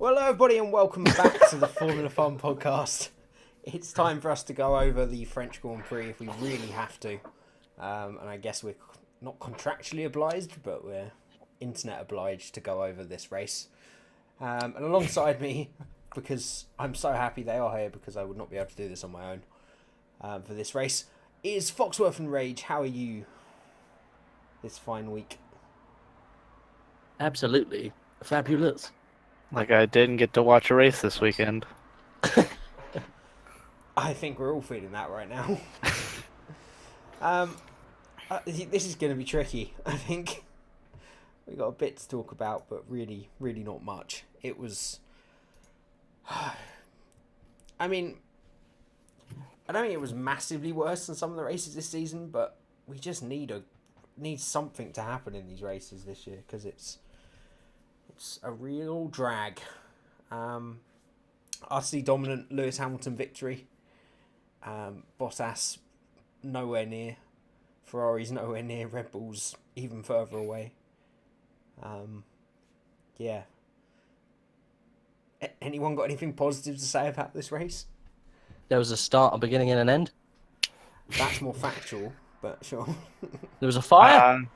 Well, hello everybody, and welcome back to the Formula Fun podcast. It's time for us to go over the French Grand Prix if we really have to. And I guess we're not contractually obliged, but we're internet obliged to go over this race. And alongside me, because I'm so happy they are here, because I would not be able to do this on my own for this race, is Foxworth and Rage. How are you this fine week? Absolutely fabulous. Like I didn't get to watch a race this weekend. I think we're all feeling that right now. This is going to be tricky. I think we got a bit to talk about, but really not much. It was. I mean, I don't think it was massively worse than some of the races this season, but we just need something to happen in these races this year because it's a real drag. Utterly dominant Lewis Hamilton victory. Bottas nowhere near. Ferrari's nowhere near. Red Bull's even further away. Yeah. Anyone got anything positive to say about this race? There was a start, a beginning, and an end. That's more factual, but sure. There was a fire.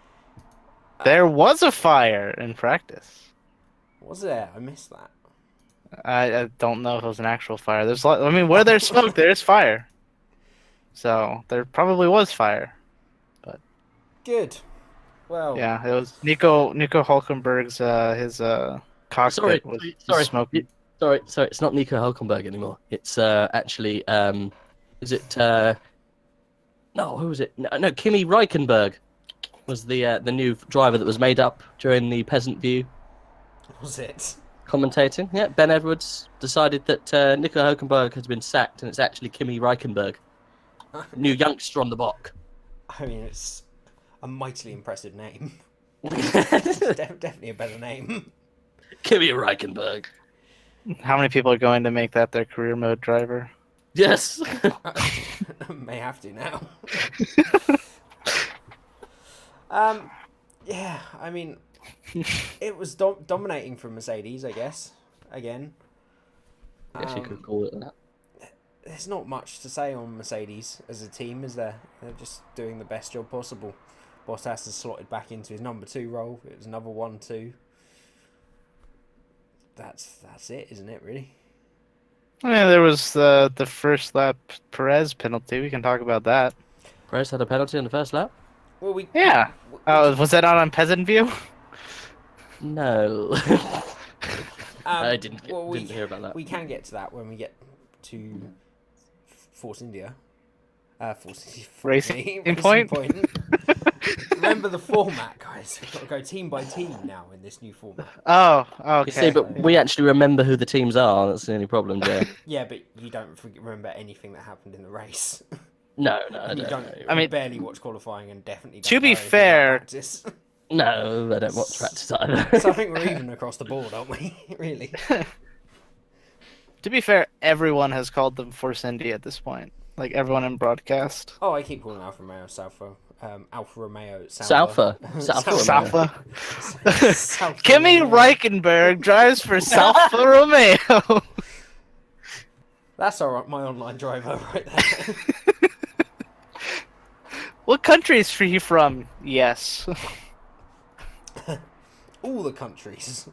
There was a fire in practice. Was there? I missed that. I don't know if it was an actual fire. Where there's smoke, there's fire. So there probably was fire. But good. Well, yeah, it was Nico Hulkenberg's his cockpit was smoking. Sorry, it's not Nico Hulkenberg anymore. It's actually is it no, who was it? No, Kimi Reichenberg was the new driver that was made up during the Peasant View. Was it? Commentating. Yeah, Ben Edwards decided that Nico Hulkenberg has been sacked and it's actually Kimi Reichenberg. New youngster on the block. I mean, it's a mightily impressive name. Definitely a better name. Kimi Reichenberg. How many people are going to make that their career mode driver? Yes. May have to now. Yeah, I mean, it was dominating from Mercedes, I guess. Again. Yes, you could call it that. There's not much to say on Mercedes as a team, is there? They're just doing the best job possible. Bottas has slotted back into his number 2 role. It was another 1-2. That's it, isn't it, really? Yeah, there was the first lap Perez penalty. We can talk about that. Perez had a penalty on the first lap? Well, was that on Peasant View? No. I didn't hear about that. We can get to that when we get to Force India. Racing Point. Remember the format, guys. We've got to go team by team now in this new format. Oh, okay. You see, but we actually remember who the teams are. That's the only problem, Jay. Yeah, but you don't remember anything that happened in the race. No, I don't. I mean, barely watch qualifying and definitely don't to be know anything fair, about practice. No, I don't watch practice either. So I think we're even across the board, aren't we? Really. To be fair, everyone has called them Force India at this point. Like everyone in broadcast. Oh, I keep calling Alfa Romeo Salfa. Alfa Romeo Salfa. Kimi Reichenberg drives for Salfa Romeo. That's my online driver right there. What country is he from? Yes. All the countries.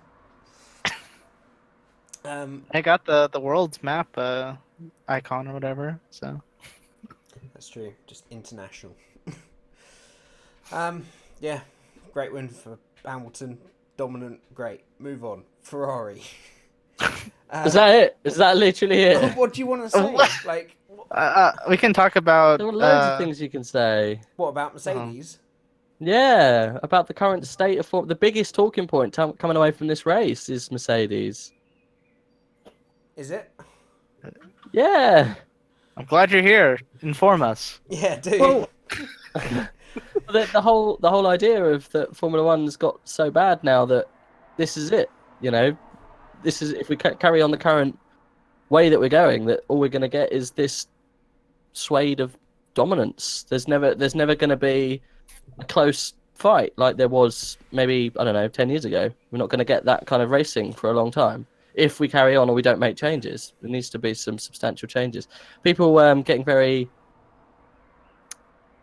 I got the world's map icon or whatever, so. That's true. Just international. Yeah, great win for Hamilton. Dominant, great. Move on. Ferrari. Is that it? Is that literally it? What do you want to say? Like, we can talk about. There were loads of things you can say. What about Mercedes? Yeah, about the current state of form. The biggest talking point coming away from this race is Mercedes. Is it? Yeah. I'm glad you're here. Inform us. Yeah, dude. Well, the whole idea of that Formula One's got so bad now that this is it. You know, this is if we carry on the current way that we're going, that all we're going to get is this swathe of dominance. There's never going to be a close fight like there was maybe, I don't know, 10 years ago. We're not going to get that kind of racing for a long time. if we carry on or we don't make changes. There needs to be some substantial changes. People getting very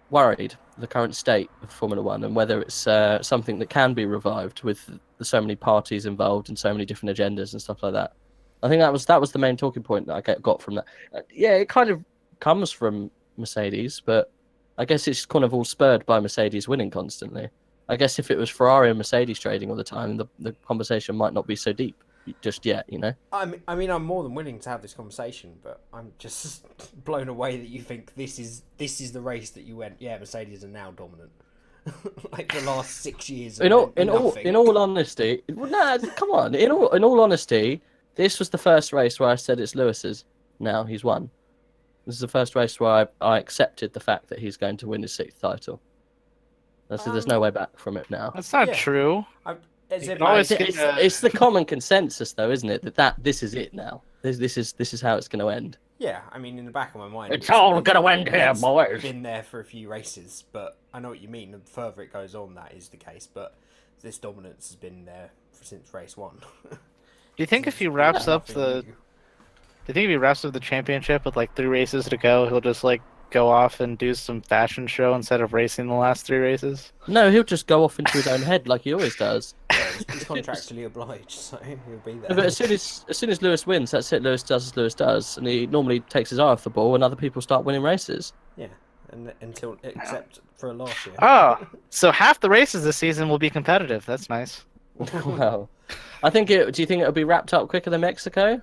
worried the current state of Formula One and whether it's something that can be revived with so many parties involved and so many different agendas and stuff like that. I think that was the main talking point that I got from that. Yeah, it kind of comes from Mercedes, but I guess it's kind of all spurred by Mercedes winning constantly. I guess if it was Ferrari and Mercedes trading all the time, the conversation might not be so deep just yet, you know? I mean, I'm more than willing to have this conversation, but I'm just blown away that you think this is the race that you went, yeah, Mercedes are now dominant. Like the last 6 years. In all honesty, no, come on. In all honesty, this was the first race where I said it's Lewis's. Now he's won. This is the first race where I accepted the fact that he's going to win his 6th title. There's no way back from it now. That's not true. It's the common consensus, though, isn't it? That this is it now. This is how it's going to end. Yeah, I mean, in the back of my mind, it's all going to end here, boys. Been there for a few races, but I know what you mean. The further it goes on, that is the case. But this dominance has been there since race 1. Do you think if he wraps up the championship with like 3 races to go, he'll just like go off and do some fashion show instead of racing the last 3 races? No, he'll just go off into his own head like he always does. He's contractually obliged, so he'll be there. But as soon as Lewis wins, that's it. Lewis does as Lewis does, and he normally takes his eye off the ball, and other people start winning races. Yeah, and except for last year. Oh, so half the races this season will be competitive. That's nice. Well, I think do you think it'll be wrapped up quicker than Mexico?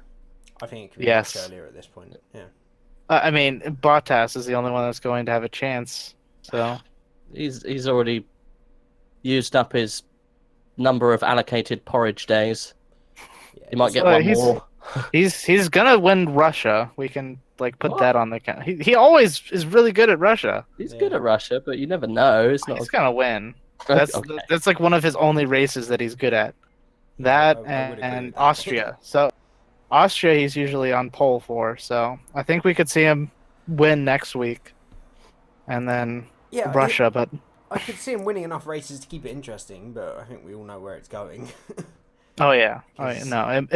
I think it could be much earlier at this point. Yeah. I mean, Bottas is the only one that's going to have a chance. So he's already used up his number of allocated porridge days. Yeah, he might get one more. He's gonna win Russia. We can like put that on the count. He always is really good at Russia. He's good at Russia, but you never know. It's not. He's gonna win. That's like one of his only races that he's good at. That and Austria. So Austria he's usually on pole for. So I think we could see him win next week, and then Russia. But I could see him winning enough races to keep it interesting. But I think we all know where it's going. Oh yeah. No,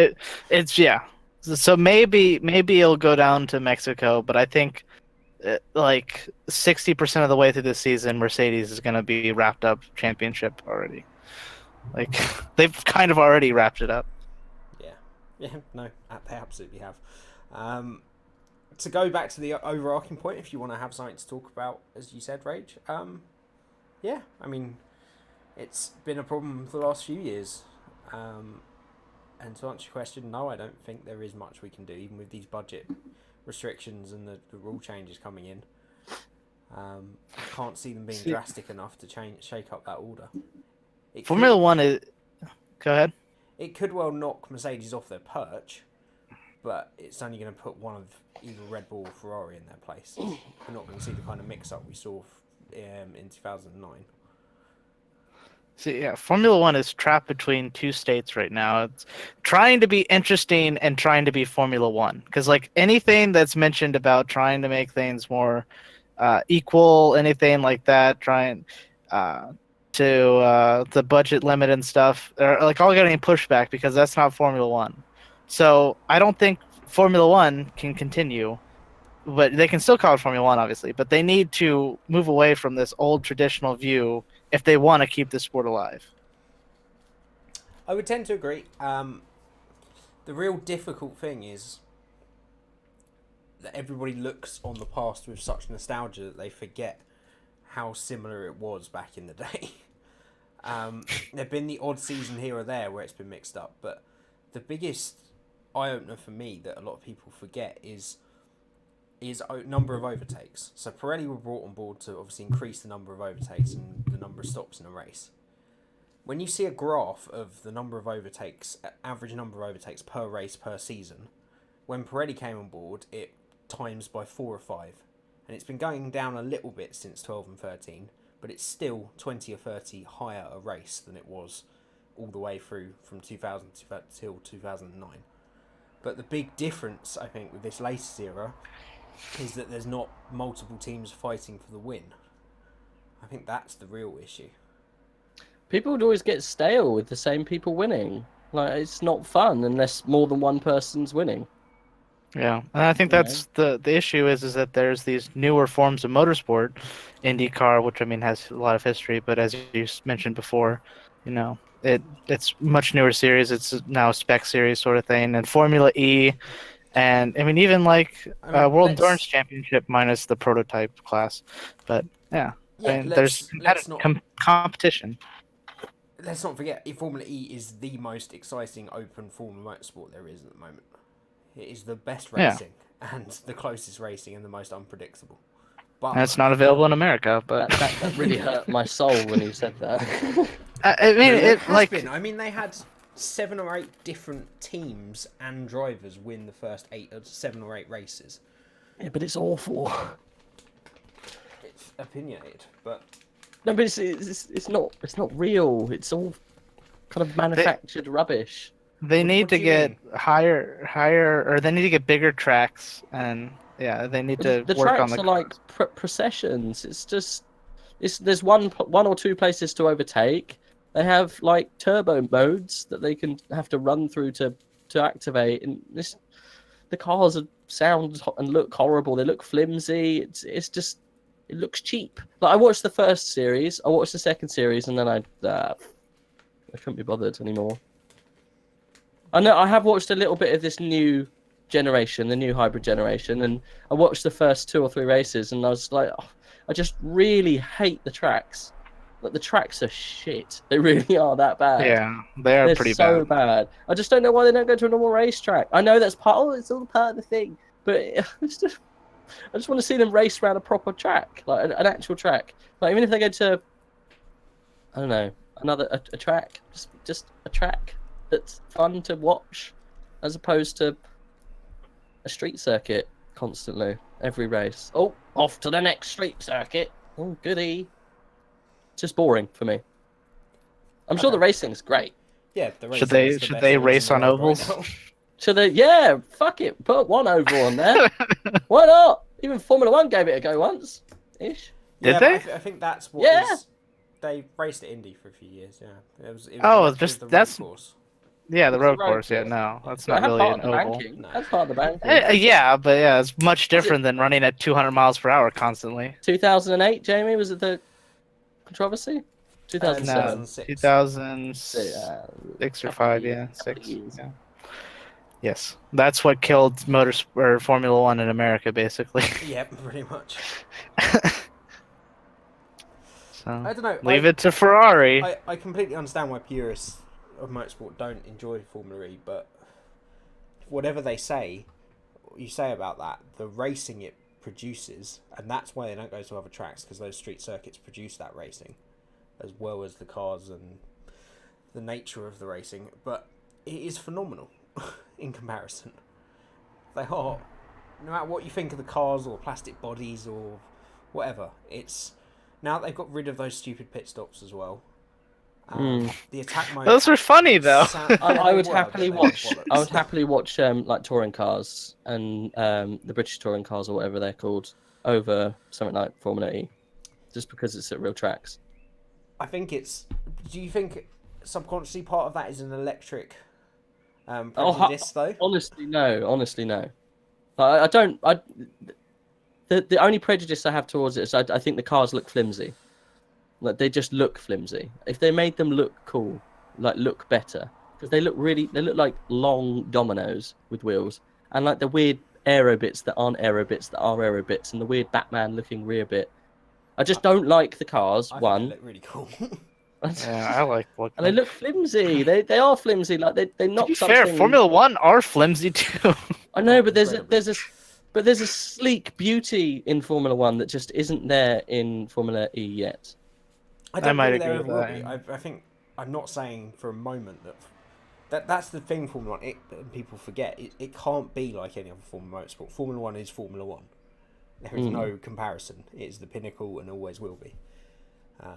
it's yeah. So maybe it'll go down to Mexico, but I think like 60% of the way through this season, Mercedes is going to be wrapped up championship already. Like they've kind of already wrapped it up. Yeah, no, they absolutely have. To go back to the overarching point, if you want to have something to talk about, as you said, Rage. Yeah, I mean, it's been a problem for the last few years. And to answer your question, no, I don't think there is much we can do, even with these budget restrictions and the rule changes coming in. I can't see them being drastic enough to shake up that order. Formula One is... Go ahead. It could well knock Mercedes off their perch, but it's only going to put one of either Red Bull or Ferrari in their place. We're not going to see the kind of mix-up we saw in 2009. See, yeah, Formula One is trapped between 2 states right now. It's trying to be interesting and trying to be Formula One. Because, like, anything that's mentioned about trying to make things more equal, anything like that, trying to the budget limit and stuff, are, like, all getting pushed back because that's not Formula One. So I don't think Formula One can continue. But they can still call it Formula One, obviously. But they need to move away from this old traditional view if they want to keep the sport alive. I would tend to agree. The real difficult thing is that everybody looks on the past with such nostalgia that they forget how similar it was back in the day. There've been the odd season here or there where it's been mixed up, but the biggest eye-opener for me that a lot of people forget is number of overtakes. So Pirelli were brought on board to obviously increase the number of overtakes and the number of stops in a race. When you see a graph of the number of overtakes, average number of overtakes per race per season, when Pirelli came on board, it times by 4 or 5. And it's been going down a little bit since 12 and 13, but it's still 20 or 30 higher a race than it was all the way through from 2000 till 2009. But the big difference, I think, with this latest era is that there's not multiple teams fighting for the win. I think that's the real issue. People would always get stale with the same people winning. Like, it's not fun unless more than one person's winning. Yeah, and I think that's the issue is that there's these newer forms of motorsport, IndyCar, which I mean has a lot of history, but as you mentioned before, you know, it's much newer series. It's now a spec series sort of thing, and Formula E, and I mean even like World Endurance Championship minus the prototype class, but yeah, I mean, there's competition. Let's not forget, Formula E is the most exciting open form of motorsport there is at the moment. It is the best racing and the closest racing and the most unpredictable. But and it's not available in America, but that really hurt my soul when you said that. I mean, it has been. I mean, they had 7 or 8 different teams and drivers win the first 7 or 8 races. Yeah, but it's awful. It's opinionated, but no, but it's not real. It's all kind of manufactured rubbish. They need to get higher, or they need to get bigger tracks, and yeah, they need to the work tracks on the are like processions. It's just there's one or two places to overtake. They have like turbo modes that they can have to run through to activate, and the cars sound and look horrible. They look flimsy. It's just it looks cheap. Like I watched the first series, I watched the second series, and then I couldn't be bothered anymore. I know I have watched a little bit of this new generation, the new hybrid generation, and I watched the first 2 or 3 races, and I was like, oh, I just really hate the tracks. Like the tracks are shit. They really are that bad. Yeah, they're pretty so bad. I just don't know why they don't go to a normal racetrack. I know that's it's all part of the thing, but it's just, I just want to see them race around a proper track, like an actual track. Like even if they go to, I don't know, a track, just a track that's fun to watch, as opposed to a street circuit constantly every race. Oh, off to the next street circuit. Oh, goody. It's just boring for me. I'm sure the racing's great. Yeah, should they race on ovals? Right should they? Yeah, fuck it. Put one oval on there. Why not? Even Formula 1 gave it a go once, ish. Did they? I think that's what. They raced at Indy for a few years. Yeah, it was just the that's. Course. Yeah, the road course. Yeah, no, that's not really an oval. No. That's part of the banking. Yeah, but yeah, it's much different than running at 200 miles per hour constantly. 2008, Jamie, was it the controversy? 2007. No, 2006 or 5, yeah, 6. Yeah. Yes, that's what killed Formula 1 in America, basically. Yep, pretty much. So, I don't know. Leave it to Ferrari. I completely understand why purists of motorsport don't enjoy Formula E, but whatever you say about that, the racing it produces, and that's why they don't go to other tracks, because those street circuits produce that racing, as well as the cars and the nature of the racing. But it is phenomenal in comparison. They are, no matter what you think of the cars or plastic bodies or whatever, it's now they've got rid of those stupid pit stops as well. The attack mode. Those were funny though. I would happily watch. I would happily watch like touring cars and the British touring cars or whatever they're called over something like Formula E, just because it's at real tracks. I think it's. Do you think subconsciously part of that is an electric prejudice though? Honestly, no. I don't. The only prejudice I have towards it is I think the cars look flimsy. Like they just look flimsy. If they made them look cool, like look better, because they look like long dominoes with wheels, and like the weird aero bits that aren't aero bits that are aero bits, and the weird Batman looking rear bit. I just don't like the cars. I think they look really cool. Yeah, I like looking. And they look flimsy. They are flimsy. Like they knock. To be fair, Formula 1 are flimsy too. I know, but there's a sleek beauty in Formula 1 that just isn't there in Formula E yet. I might agree with that. I think I'm not saying for a moment that's the thing. Formula 1, people forget it can't be like any other form of motorsport. Formula 1 is Formula 1. There is no comparison. It is the pinnacle and always will be.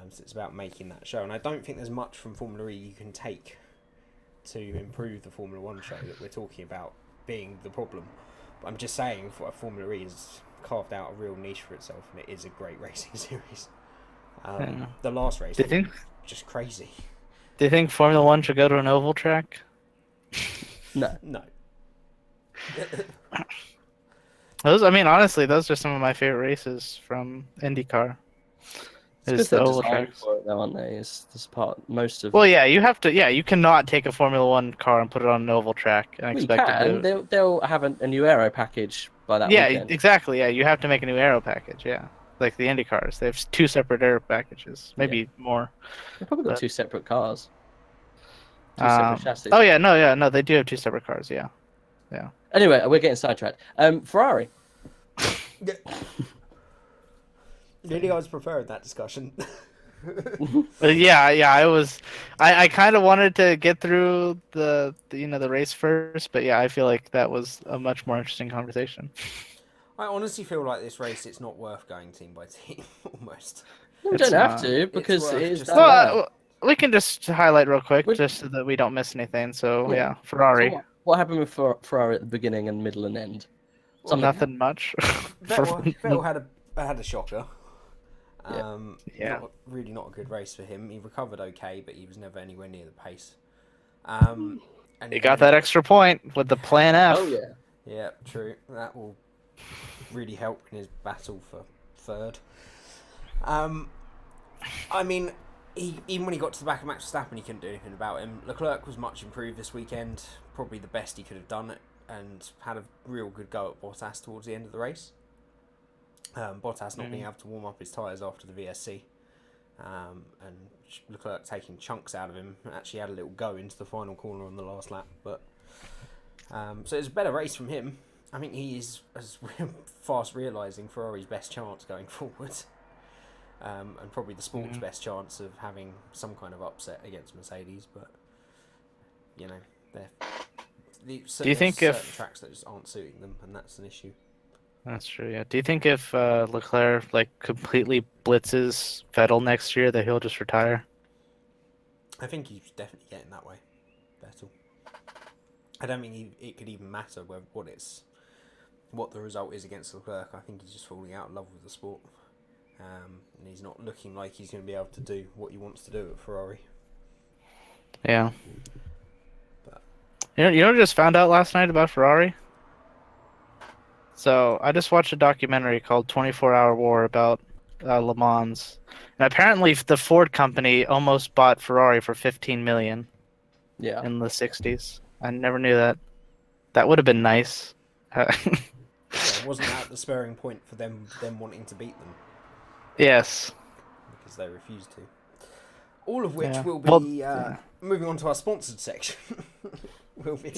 So it's about making that show, and I don't think there's much from Formula E you can take to improve the Formula 1 show that we're talking about being the problem. But I'm just saying, Formula E has carved out a real niche for itself, and it is a great racing series. The last race was just crazy. Do you think Formula 1 should go to an oval track? No. No. Honestly, those are some of my favorite races from IndyCar. It's good Is the they're oval designed tracks. for it, though, aren't they? It's this part most of. Well, yeah, you have to. Yeah, you cannot take a Formula One car and put it on an oval track and Well, you expect it can. to. They'll have a new aero package by that Yeah, weekend. exactly. Yeah, you have to make a new aero package. Yeah, like the Indy cars, they have two separate aero packages, maybe more. They've probably got But, two separate cars, two separate chassis. Oh yeah, no, they do have two separate cars. Yeah, yeah. Anyway, we're getting sidetracked. Ferrari. Mm-hmm. I was prepared that discussion. Yeah. I kind of wanted to get through the the race first, but yeah, I feel like that was a much more interesting conversation. I honestly feel like this race, it's not worth going team by team, almost. No, we It's don't have not. to because worth it is just- that Well, bad. we can just highlight real quick, Would- just so that we don't miss anything. So Yeah. yeah, Ferrari, So what happened with Ferrari at the beginning and middle and end? Well, nothing much. Vettel had a shocker. Yeah. Yeah. Not a good race for him. He recovered okay, but he was never anywhere near the pace. And He got that extra point with the Plan F. Oh yeah. Yeah, true. That will really help in his battle for third. I mean, even when he got to the back of Max Verstappen, he couldn't do anything about him. Leclerc was much improved this weekend, probably the best he could have done it, and had a real good go at Bottas towards the end of the race. Bottas not being able to warm up his tyres after the VSC, and Leclerc taking chunks out of him. Actually had a little go into the final corner on the last lap, but so it's a better race from him. I think he is as fast realising Ferrari's best chance going forward, and probably the sport's best chance of having some kind of upset against Mercedes. But you know, Do you think certain if tracks that just aren't suiting them, and that's an issue. That's true, yeah. Do you think if Leclerc completely blitzes Vettel next year that he'll just retire? I think he's definitely getting that way, Vettel. I don't think it could even matter what the result is against Leclerc. I think he's just falling out of love with the sport, and he's not looking like he's going to be able to do what he wants to do at Ferrari. Yeah. But you know what I just found out last night about Ferrari? So I just watched a documentary called 24-Hour War about Le Mans, and apparently the Ford company almost bought Ferrari for $15 million Yeah. in the '60s. I never knew that. That would have been nice. wasn't that the spurring point for them wanting to beat them? Yes. Because they refused to. All of which Yeah. will be moving on to our sponsored section. Will be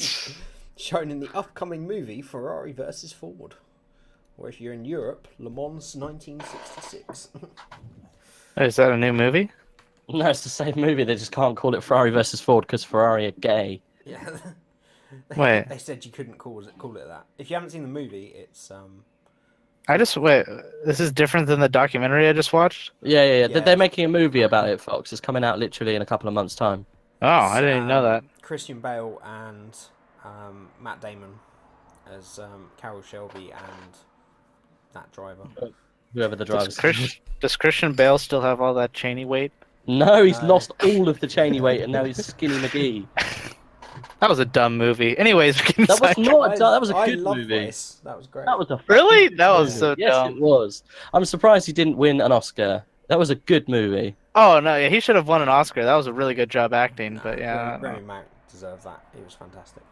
shown in the upcoming movie Ferrari versus Ford, or if you're in Europe, Le Mans 1966. Is that a new movie? No, it's the same movie. They just can't call it Ferrari versus Ford because Ferrari are gay. Yeah. Wait. They said you couldn't call it that. If you haven't seen the movie, it's Wait. This is different than the documentary I just watched. Yeah. Yeah. They're making a movie about it, Fox. It's coming out literally in a couple of months' time. Oh, I didn't even know that. Christian Bale and Matt Damon as Carroll Shelby and that driver. Whoever the driver Does Christian Bale still have all that Cheney weight? No, he's No. lost all of the Cheney weight and now he's Skinny McGee. That was a dumb movie. Anyways, we're getting That was sidetracked. not. That was a I good love movie. Race. That was great. That was a Really? fucking That good was so movie. Yes, dumb. it was. I'm surprised he didn't win an Oscar. That was a good movie. Oh no, yeah, he should have won an Oscar. That was a really good job acting. Nah, But yeah. Rami Malek deserved that. It was fantastic.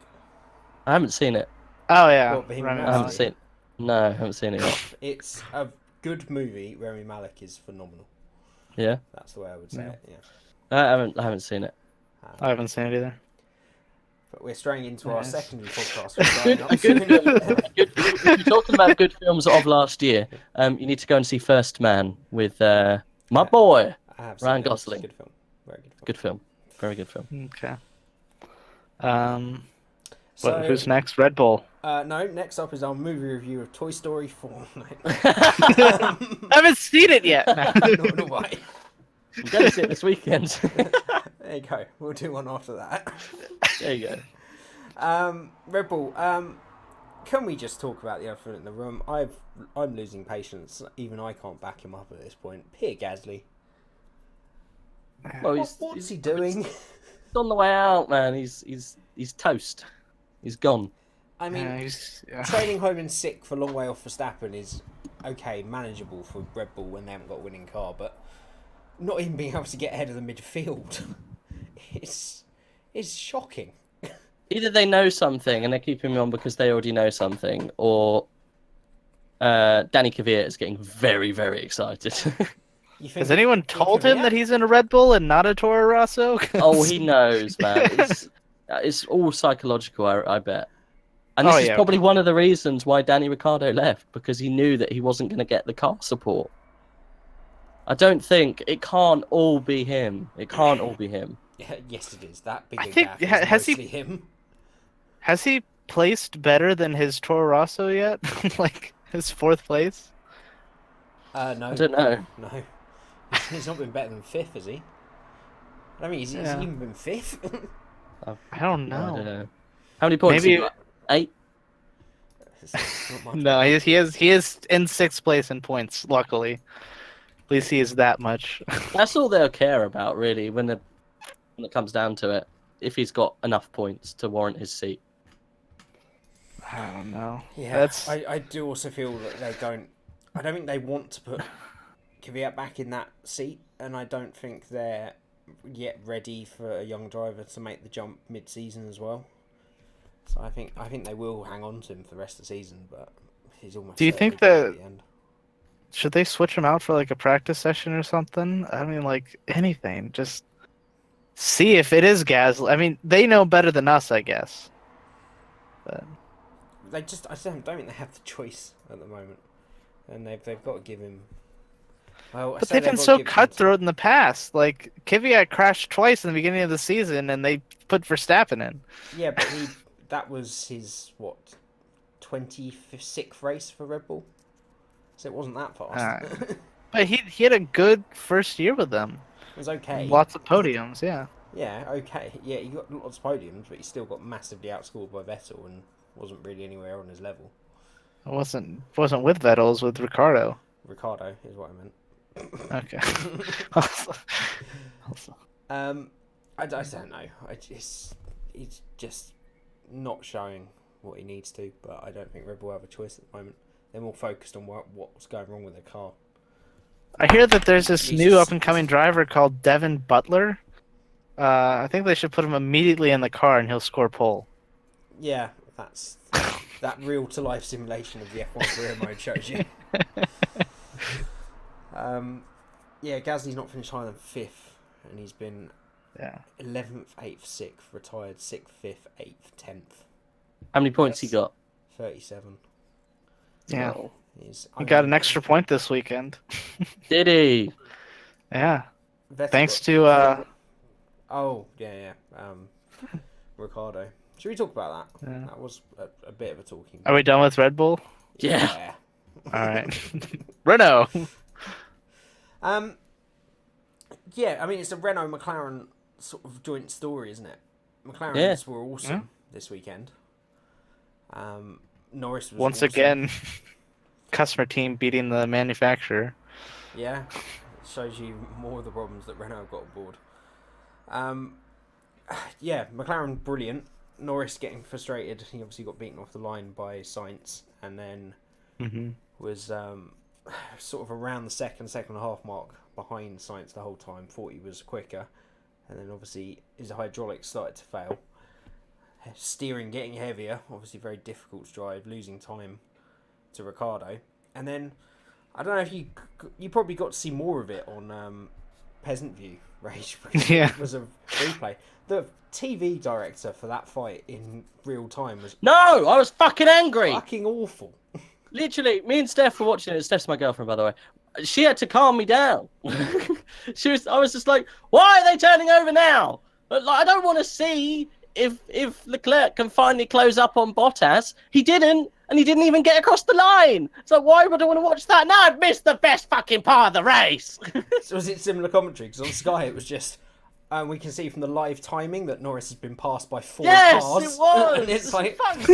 I haven't seen it. Oh yeah. What, Bohemian Rami I Rhapsody? haven't seen. No, I haven't seen it yet. It's a good movie. Rami Malek is phenomenal. Yeah, That's the way I would say Yeah. it. Yeah. I haven't seen it. I haven't seen it either. But we're straying into our Nice. secondary podcast. If you're talking about good films of last year, you need to go and see First Man with my boy. I have Ryan seen it. It's a Gosling. Good film. Very good film. Good film. Very good film. Okay. So, Who's next? Red Bull. no, next up is our movie review of Toy Story 4. I haven't seen it yet. Nor do I. I'm going to see it this weekend. There you go. We'll do one after that. There you go. Red Bull. Can we just talk about the elephant in the room? I'm losing patience. Even I can't back him up at this point. Pierre Gasly. Well, What's he doing? He's on the way out, man. He's toast. He's gone. I mean, yeah. trailing home and sick for a long way off Verstappen is okay, manageable for Red Bull when they haven't got a winning car, but not even being able to get ahead of the midfield is shocking. Either they know something and they're keeping him on because they already know something, or Danny Kvyat is getting very, very excited. Has anyone told him that he's in a Red Bull and not a Toro Rosso? Oh, he knows, man. It's all psychological, I bet. And this is probably one of the reasons why Danny Ricciardo left, because he knew that he wasn't going to get the car support. I don't think it can't all be him. It can't all be him. Yeah, yes, it is. That big gap is mostly him. Has he placed better than his Toro Rosso yet? Like his 4th place? No. I don't know. No. He's not been better than 5th, has he? I don't mean, has he even been 5th? I don't know. I don't know. How many points? Maybe 8. No, he is in 6th place in points. Luckily, at least he is that much. That's all they'll care about, really, when it comes down to it. If he's got enough points to warrant his seat. I don't know. Yeah, I do also feel that they don't. I don't think they want to put Kvyat back in that seat, and I don't think they're yet ready for a young driver to make the jump mid-season as well. So I think they will hang on to him for the rest of the season, but he's almost. Do you think that should they switch him out for like a practice session or something? I mean, like anything, just see if it is Gasly. I mean, they know better than us, I guess. But I don't think they have the choice at the moment, and they've got to give him. Well, but they've been so cutthroat in the past. Like Kvyat crashed twice in the beginning of the season, and they put Verstappen in. Yeah, but that was his 26th race for Red Bull, so it wasn't that fast. But he had a good first year with them. It was okay. Lots of podiums, yeah. Yeah, okay. Yeah, he got lots of podiums, but he still got massively outscored by Vettel and wasn't really anywhere on his level. It wasn't with Vettel, it was with Ricardo. Ricardo is what I meant. Okay. I don't know. He's just not showing what he needs to, but I don't think Red Bull have a choice at the moment. They're more focused on what's going wrong with their car. I hear that there's this new up-and-coming driver called Devin Butler. I think they should put him immediately in the car and he'll score pole. Yeah, that's that real-to-life simulation of the F1 career mode shows you. Yeah, Gasly's not finished higher than 5th, and he's been 11th, 8th, 6th, retired 6th, 5th, 8th, 10th. How many points he got? 37. Yeah. Oh, he got an extra point this weekend. Did he? Yeah. Vettel Thanks to Ricardo. Should we talk about that? Yeah. That was a bit of a talking. Are we done with Red Bull? Yeah. All right. Renault. Yeah, I mean, it's a Renault-McLaren sort of joint story, isn't it? McLarens were awesome this weekend. Norris was once awesome. Again, customer team beating the manufacturer. Yeah, it shows you more of the problems that Renault got on board. Yeah, McLaren brilliant. Norris getting frustrated. He obviously got beaten off the line by Sainz, and then was sort of around the second and a half mark behind Sainz the whole time. Thought he was quicker, and then obviously his hydraulics started to fail. Steering getting heavier, obviously very difficult to drive, losing time to Ricardo. And then I don't know if you probably got to see more of it on Peasant View Rage. Yeah, it was a replay. The TV director for that fight in real time was I was fucking angry. Fucking awful. Literally, me and Steph were watching it. Steph's my girlfriend, by the way. She had to calm me down. I was just like, why are they turning over now? But like, I don't want to see if Leclerc can finally close up on Bottas. He didn't, and he didn't even get across the line. So why would I want to watch that? Now I've missed the best fucking part of the race. So was it similar commentary? Because on Sky it was just, we can see from the live timing that Norris has been passed by 4 cars. Yes, it was. And it's like, do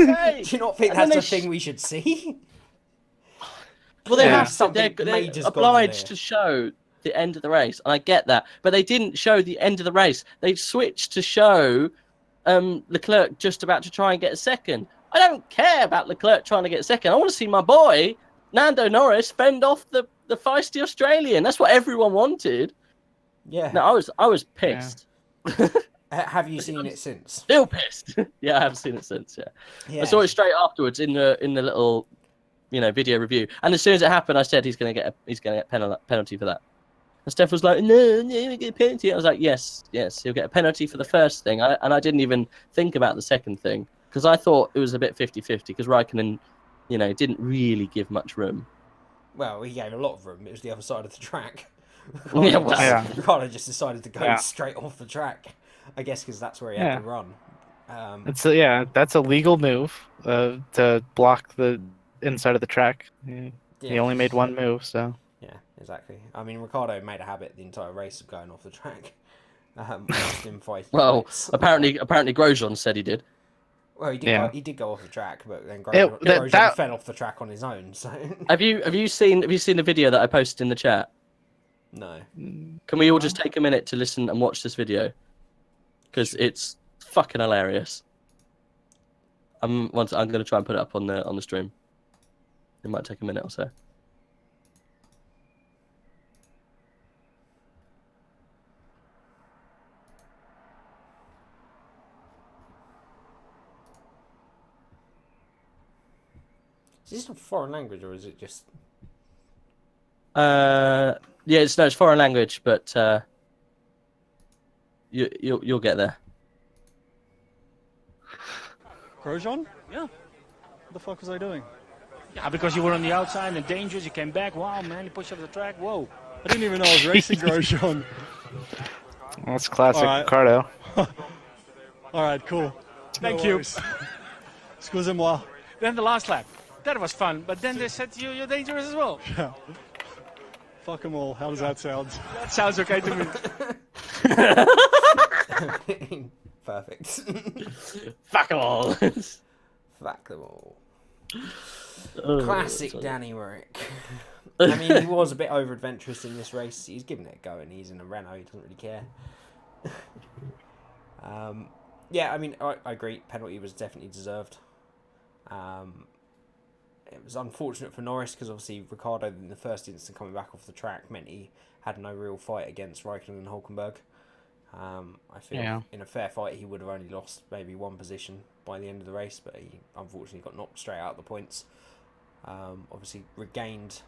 you not think that's the thing we should see? Well, they're obliged to show the end of the race, and I get that, but they didn't show the end of the race. They switched to show Leclerc just about to try and get a second. I don't care about Leclerc trying to get a second. I want to see my boy Nando Norris fend off the feisty Australian. That's what everyone wanted. Yeah. No, I was pissed. Yeah. Have you seen it since? Still pissed. Yeah, I haven't seen it since. Yeah. I saw it straight afterwards in the little, video review. And as soon as it happened, I said he's gonna get penalty for that. And Steph was like, no, he'll get a penalty. I was like, yes, he'll get a penalty for the first thing. And I didn't even think about the second thing because I thought it was a bit 50-50 because Raikkonen, didn't really give much room. Well, he gave a lot of room. It was the other side of the track. Ricardo just decided to go straight off the track. I guess because that's where he had to run. That's a legal move to block the inside of the track. He only made one move, so. Yeah, exactly. I mean, Ricardo made a habit the entire race of going off the track. Well, apparently Grosjean said he did. Well, he did go off the track, but then Grosjean fell off the track on his own. So. Have you seen the video that I posted in the chat? No. Can we all just take a minute to listen and watch this video? Because it's fucking hilarious. I'm going to try and put it up on the stream. It might take a minute or so. Is this a foreign language or is it just? Yeah, it's foreign language, but you'll get there. Grosjean? Yeah. What the fuck was I doing? Yeah, because you were on the outside and dangerous. You came back. Wow, man, you pushed off the track. Whoa. I didn't even know I was racing Grosjean. Well, that's classic Ricardo. Alright, cool. Thank you. Excusez-moi. Then the last lap. That was fun, but then they said to you, you're dangerous as well. Yeah. Fuck them all. How does that sound? That sounds okay to me. Perfect. Fuck them all. Fuck them all. Classic Danny Rick. I mean, he was a bit over-adventurous in this race. He's giving it a go, and he's in a Renault. He doesn't really care. Yeah, I mean, I agree. Penalty was definitely deserved. It was unfortunate for Norris because obviously Ricciardo in the first instance coming back off the track meant he had no real fight against Raikkonen and Hülkenberg. I feel in a fair fight he would have only lost maybe one position by the end of the race, but he unfortunately got knocked straight out of the points. Obviously regained,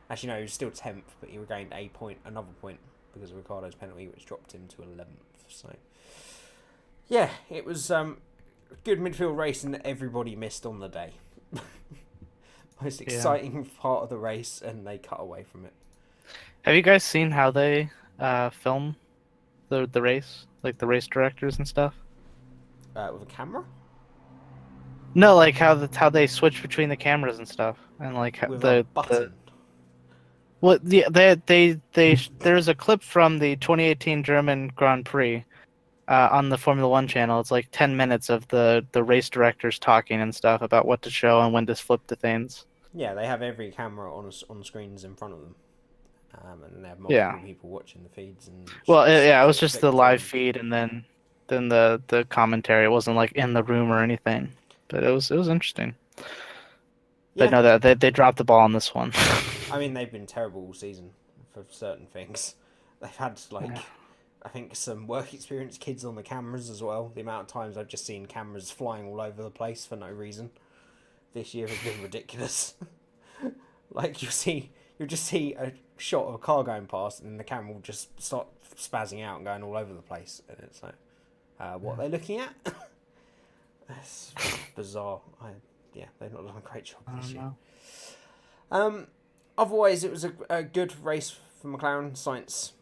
actually no, he was still 10th, but he regained another point because of Ricciardo's penalty, which dropped him to 11th. So yeah, it was a good midfield race and everybody missed on the day. Most exciting part of the race, and they cut away from it. Have you guys seen how they film the race, like the race directors and stuff? With a camera? No, like how they switch between the cameras and stuff, and like with a button. There's a clip from the 2018 German Grand Prix on the Formula One channel. It's like 10 minutes of the race directors talking and stuff about what to show and when to flip the things. Yeah, they have every camera on screens in front of them, and they have multiple people watching the feeds. And it was just the live feed, and then the commentary. It wasn't like in the room or anything, but it was interesting. Yeah. But no, they dropped the ball on this one. I mean, they've been terrible all season for certain things. They've had I think some work experience kids on the cameras as well. The amount of times I've just seen cameras flying all over the place for no reason. This year has been ridiculous. Like you'll just see a shot of a car going past, and the camera will just start spazzing out and going all over the place, and it's like, what are they looking at? It's bizarre. They've not done a great job this year. Otherwise, it was a good race for McLaren. Sainz,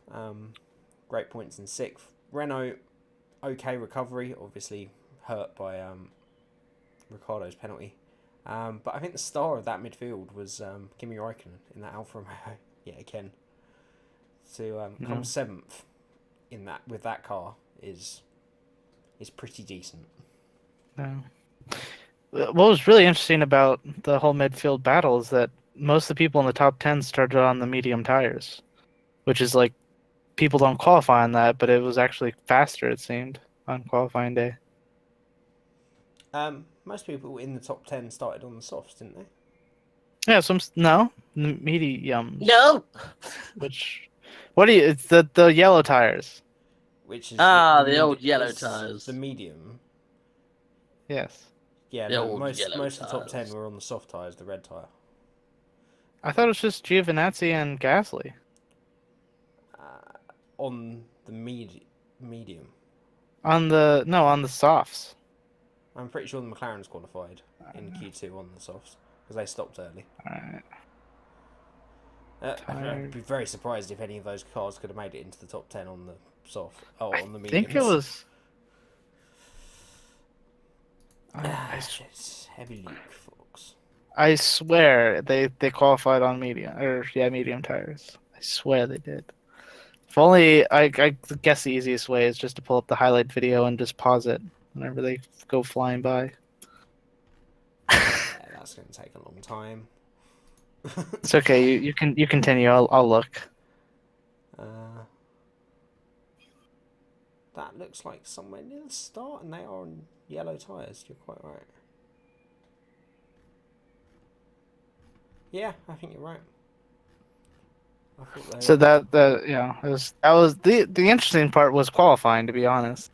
great points in 6th. Renault, okay recovery, obviously hurt by Ricciardo's penalty. But I think the star of that midfield was Kimi Räikkönen in that Alfa Romeo yet again. To come 7th in that with that car is pretty decent. Yeah. What was really interesting about the whole midfield battle is that most of the people in the top 10 started on the medium tires, which is like people don't qualify on that, but it was actually faster, it seemed, on qualifying day. Most people in the top 10 started on the softs, didn't they? Yeah, no mediums. No. Which, what do you? It's the yellow tires. Which is The old yellow is tyres. The medium. Yes. Yeah, The no, old most yellow of the top 10 tyres. were on the soft tyres, the red tyre. I thought it was just Giovinazzi and Gasly. On the medium. On the softs. I'm pretty sure the McLaren's qualified in Q2 on the softs because they stopped early. Alright. I'd be very surprised if any of those cars could have made it into the top 10 on the soft. Oh, on the I mediums. think it was. It's heavy Luke, Fox. I swear they qualified on medium tires. I swear they did. If only I guess the easiest way is just to pull up the highlight video and just pause it whenever they go flying by. Yeah, that's going to take a long time. It's okay. You continue. I'll look. That looks like somewhere near the start, and they are on yellow tyres. You're quite right. Yeah, I think you're right. So that was the interesting part was qualifying, to be honest.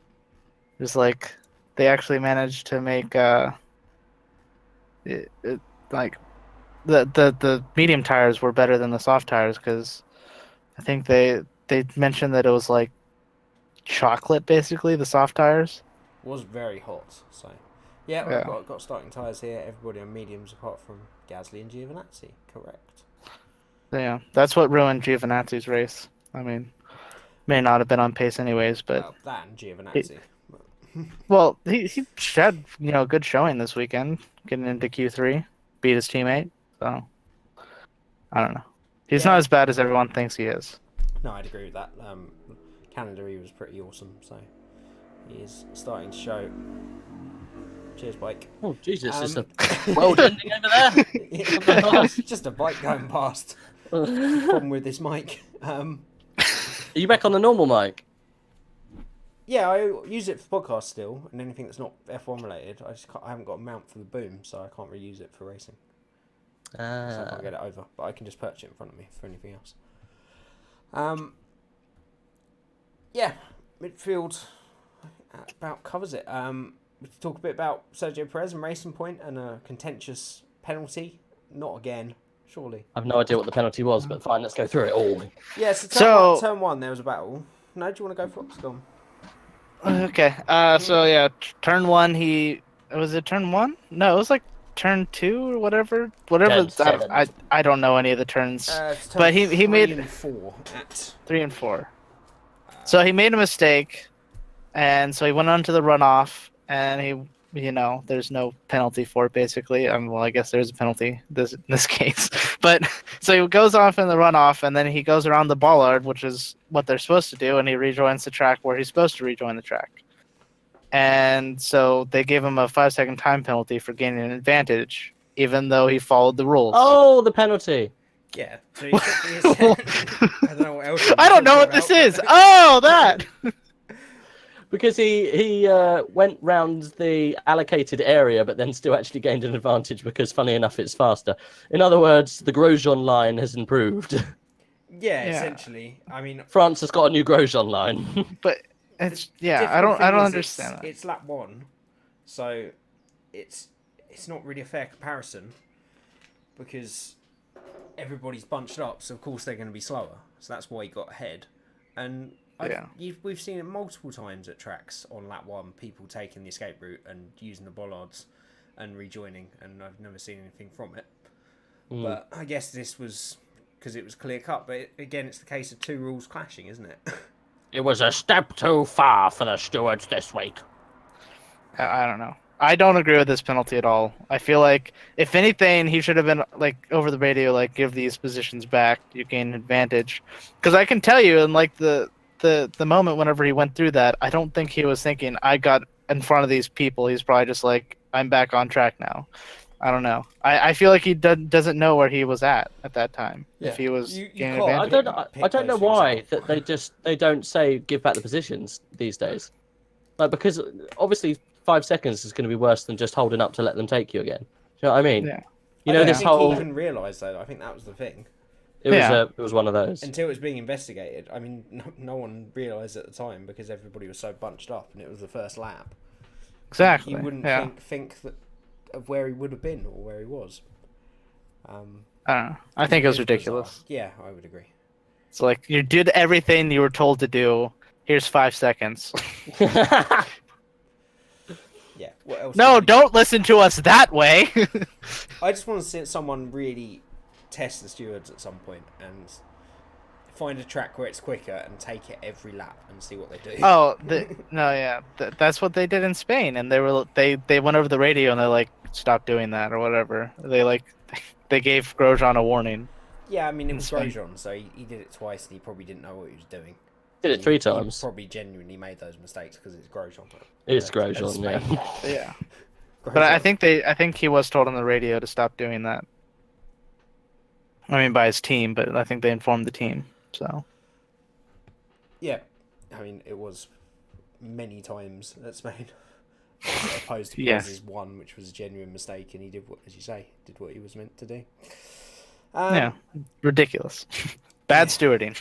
It was like they actually managed to make like the medium tires were better than the soft tires because I think they mentioned that it was like chocolate basically, the soft tires. It was very hot, so yeah, we've got starting tyres here. Everybody on mediums apart from Gasly and Giovinazzi. Correct. Yeah, that's what ruined Giovinazzi's race. I mean, may not have been on pace anyways, but well, that and Giovinazzi. well, he had a good showing this weekend, getting into Q3, beat his teammate. So I don't know. He's not as bad as everyone thinks he is. No, I'd agree with that. Canada, he was pretty awesome, so he is starting to show. Cheers, bike. Oh Jesus! Is a world ending over there? Just a bike going past. Problem with this mic. Are you back on the normal mic? Yeah, I use it for podcasts still, and anything that's not F1 related. I haven't got a mount for the boom, so I can't really use it for racing. So I can't get it over, but I can just perch it in front of me for anything else. Yeah, midfield about covers it. We can talk a bit about Sergio Perez and Racing Point and a contentious penalty. Not again, surely. I've no idea what the penalty was, but fine, let's go through it all. Yeah, so turn one, there was a battle. No, do you want to go for it? Go on. Okay. So yeah, turn one. Was it turn one? No, it was like turn two or whatever. I don't know any of the turns. But he made 3 and 4 at 3 and 4. So he made a mistake, and so he went on to the runoff, and there's no penalty for it basically. Well, I guess there's a penalty in this case. But so he goes off in the runoff, and then he goes around the bollard, which is what they're supposed to do, and he rejoins the track where he's supposed to rejoin the track. And so they gave him a 5-second time penalty for gaining an advantage, even though he followed the rules. Oh, the penalty. Yeah. So I don't know what else. I don't know what this is. Oh, that. Because he went round the allocated area, but then still actually gained an advantage because, funny enough, it's faster. In other words, the Grosjean line has improved. Yeah, essentially. I mean, France has got a new Grosjean line. But it's I don't understand that. It's lap 1, so it's not really a fair comparison because everybody's bunched up, so of course they're going to be slower. So that's why he got ahead. And we've seen it multiple times at tracks on lap 1, people taking the escape route and using the bollards and rejoining, and I've never seen anything from it. But I guess this was because it was clear cut. But again, it's the case of two rules clashing, isn't it? It was a step too far for the stewards this week. I don't know. I don't agree with this penalty at all. I feel like, if anything, he should have been, like, over the radio, like, give these positions back. You gain an advantage. Because I can tell you, in, like, the moment whenever he went through that, I don't think he was thinking, I got in front of these people. He's probably just like, I'm back on track now. I don't know. I feel like he doesn't know where he was at that time. Yeah. If he was gaining advantage. I don't know why that they don't say give back the positions these days. Like, because obviously 5 seconds is going to be worse than just holding up to let them take you again. Do you know what I mean? Yeah. You I know don't this think whole. he couldn't realise though. I think that was the thing. It was one of those. Until it was being investigated. I mean, no one realised at the time because everybody was so bunched up, and it was the first lap. Exactly. You wouldn't think that of where he would have been or where he was. I think it was ridiculous. Bizarre. Yeah, I would agree. It's like you did everything you were told to do. Here's 5 seconds. Yeah. What else? No, don't listen to us that way. I just want to see someone really test the stewards at some point and find a track where it's quicker and take it every lap and see what they do. Oh, no, yeah, that's what they did in Spain, and they went over the radio and they're like, stop doing that or whatever. They gave Grosjean a warning. Yeah, I mean, it in was Spain. Grosjean, so he did it twice and he probably didn't know what he was doing. Did it 3 He times. probably genuinely made those mistakes because it's Grosjean. It's Grosjean, yeah. Yeah, but I think he was told on the radio to stop doing that. I mean, by his team, but I think they informed the team. So Yeah, I mean, it was many times at Spain, opposed to Perez's one, which was a genuine mistake, and he did what, as you say, did what he was meant to do. yeah, ridiculous. Bad stewarding.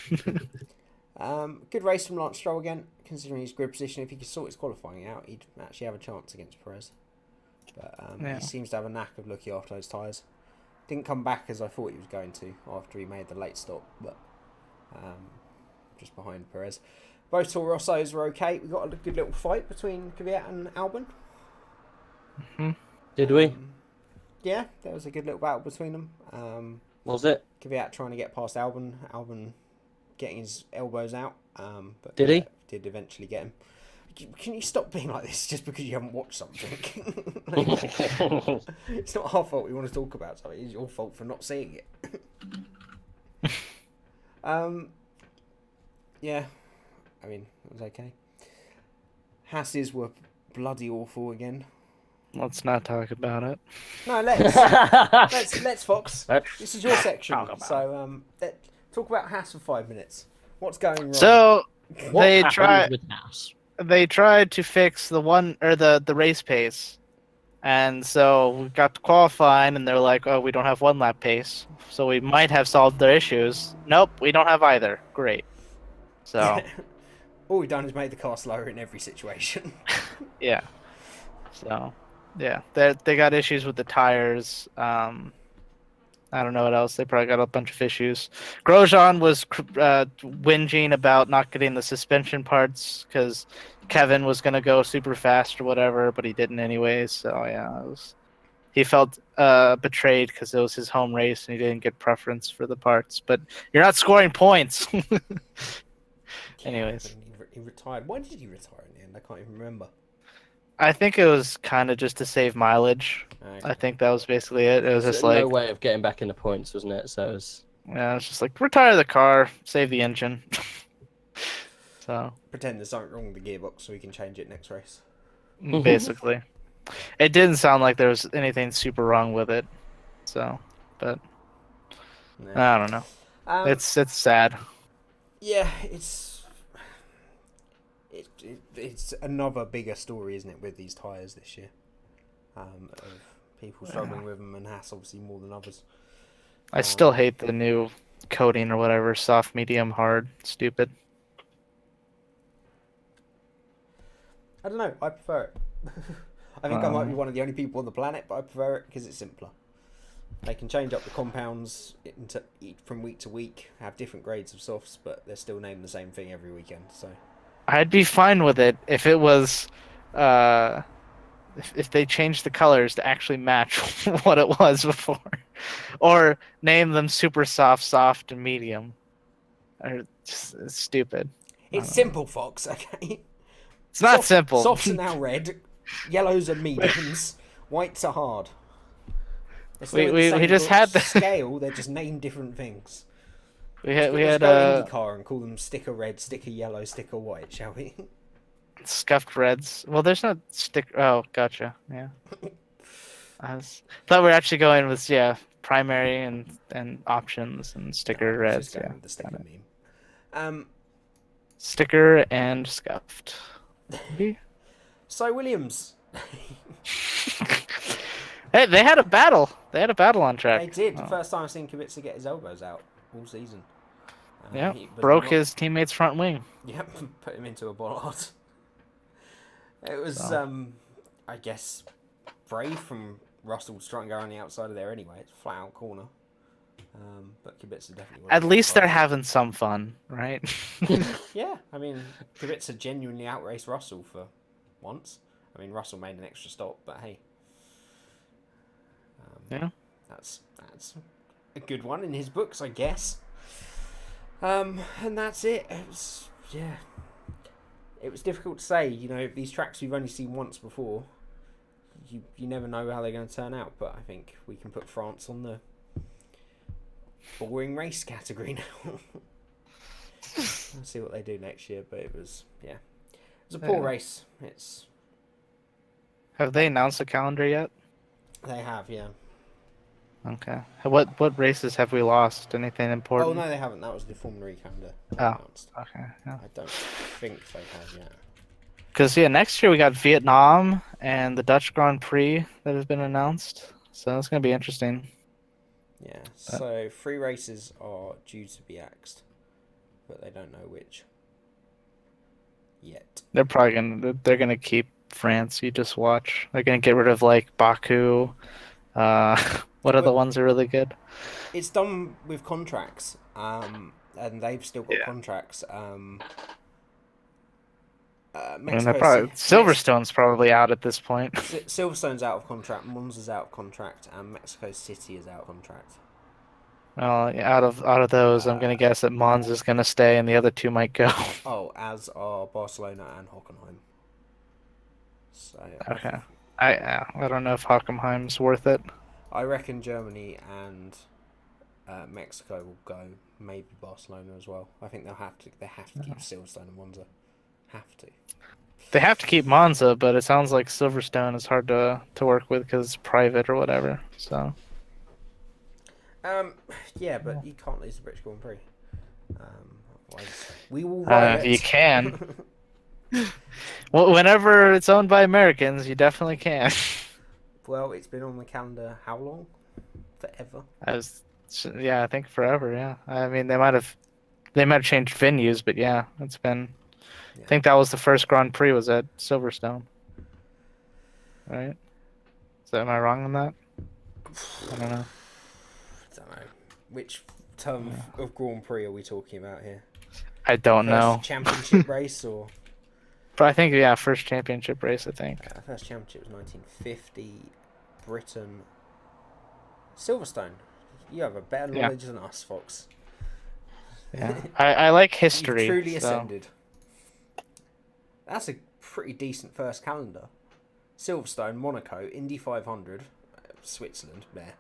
Good race from Lance Stroll again, considering his grid position. If he could sort his qualifying out, he'd actually have a chance against Perez. But he seems to have a knack of looking after those tyres. Didn't come back as I thought he was going to after he made the late stop, but just behind Perez. Both Toro Rossos were okay. We got a good little fight between Kvyat and Albon. Mm-hmm. Did we? Yeah, there was a good little battle between them. Was it? Kvyat trying to get past Albon. Albon getting his elbows out. But Did he? Did eventually get him. Can you stop being like this just because you haven't watched something? It's not our fault we want to talk about something. It's your fault for not seeing it. Yeah, I mean, it was okay. Hasses were bloody awful again. Let's not talk about it. No, let's Fox. This is your section. So let's talk about Haas for 5 minutes. What's going wrong? So What they happened tried. with House? They tried to fix the race pace, and so we got to qualifying, and they're like, "Oh, we don't have 1 lap pace, so we might have solved their issues." Nope, we don't have either. Great. So all we've done is made the car slower in every situation. yeah. So yeah, they got issues with the tires. I don't know what else. They probably got a bunch of issues. Grosjean was whinging about not getting the suspension parts because Kevin was going to go super fast or whatever, but he didn't anyways. So yeah, he felt betrayed because it was his home race and he didn't get preference for the parts. But you're not scoring points. Anyways. He retired. Why did he retire in the end? I can't even remember. I think it was kind of just to save mileage. Okay. I think that was basically it. It was just No like, way of getting back in the points, wasn't it? So it was... yeah, it's just like retire the car, save the engine. So Pretend there's something wrong with the gearbox so we can change it next race. basically, it didn't sound like there was anything super wrong with it. So, but No. I don't know. It's sad. Yeah, it's another bigger story, isn't it, with these tyres this year? Of people struggling with them, and Haas obviously more than others. I still hate the new coating or whatever, soft, medium, hard, stupid. I don't know. I prefer it. I think I might be one of the only people on the planet, but I prefer it because it's simpler. They can change up the compounds from week to week, have different grades of softs, but they're still named the same thing every weekend. So I'd be fine with it if it was, if they changed the colors to actually match what it was before, or name them super soft, and medium. Or just, it's stupid. it's simple, Fox. Okay. It's not simple. Softs are now red, yellows are mediums, whites are hard. We just had the scale. They're just named different things. we had go IndyCar and call them sticker red, sticker yellow, sticker white, shall we? scuffed reds. Well, there's no stick. Oh, gotcha. Yeah. Thought we were actually going with primary and options and sticker reds. Just go Yeah. with the sticker meme. Sticker and scuffed. So Williams, Hey, they had a battle. They had a battle on track. They did. The Oh. first time I've seen Kubica get his elbows out all season. Yeah, He was broke not- his teammate's front wing. Yep, put him into a bollard. It was, So. I guess, brave from Russell to try and go on the outside of there anyway. It's a flat out corner. But Kubica definitely. At least they're having some fun, right? Yeah, I mean, Kubica genuinely outraced Russell for once. I mean, Russell made an extra stop, but hey. Yeah. That's a good one in his books, I guess. And that's it. It was difficult to say. You know, these tracks we've only seen once before. You never know how they're going to turn out, but I think we can put France on the boring race category now. We'll see what they do next year, but it was a poor race. Have they announced the calendar yet? They have, yeah. Okay. What races have we lost? Anything important? Oh no, they haven't. That was the Formula E calendar. Announced. Okay. Yeah. I don't think they have yet. Because next year we got Vietnam and the Dutch Grand Prix that has been announced. So that's gonna be interesting. Yeah. So 3 races are due to be axed, but they don't know which yet. They're gonna keep France. You just watch. They're gonna get rid of like Baku. What other ones are really good? It's done with contracts, and they've still got contracts. Mexico Silverstone's probably out at this point. Silverstone's out of contract, Monza's out of contract, and Mexico City is out of contract. Well, out of those, I'm gonna guess that Monza's gonna stay, and the other 2 might go. Oh, as are Barcelona and Hockenheim. So Okay. I don't know if Hockenheim's worth it. I reckon Germany and Mexico will go. Maybe Barcelona as well. I think they have to keep Silverstone and Monza. Have to. They have to keep Monza, but it sounds like Silverstone is hard to work with because it's private or whatever. So. Yeah, but you can't lose the British Grand Prix. Otherwise we will riot. You can. Well, whenever it's owned by Americans, you definitely can. Well, it's been on the calendar how long? Forever. I think forever. Yeah, I mean they might have changed venues, but yeah, it's been. Yeah. I think that was the first Grand Prix was at Silverstone. Right? Am I wrong on that? I don't know. Which term of Grand Prix are we talking about here? I don't know. Championship race or? But I think first championship race. I think. First championship was 1950, Britain. Silverstone. You have a better knowledge than us, Fox. Yeah, I like history. You've truly ascended. That's a pretty decent first calendar. Silverstone, Monaco, Indy 500, Switzerland, there.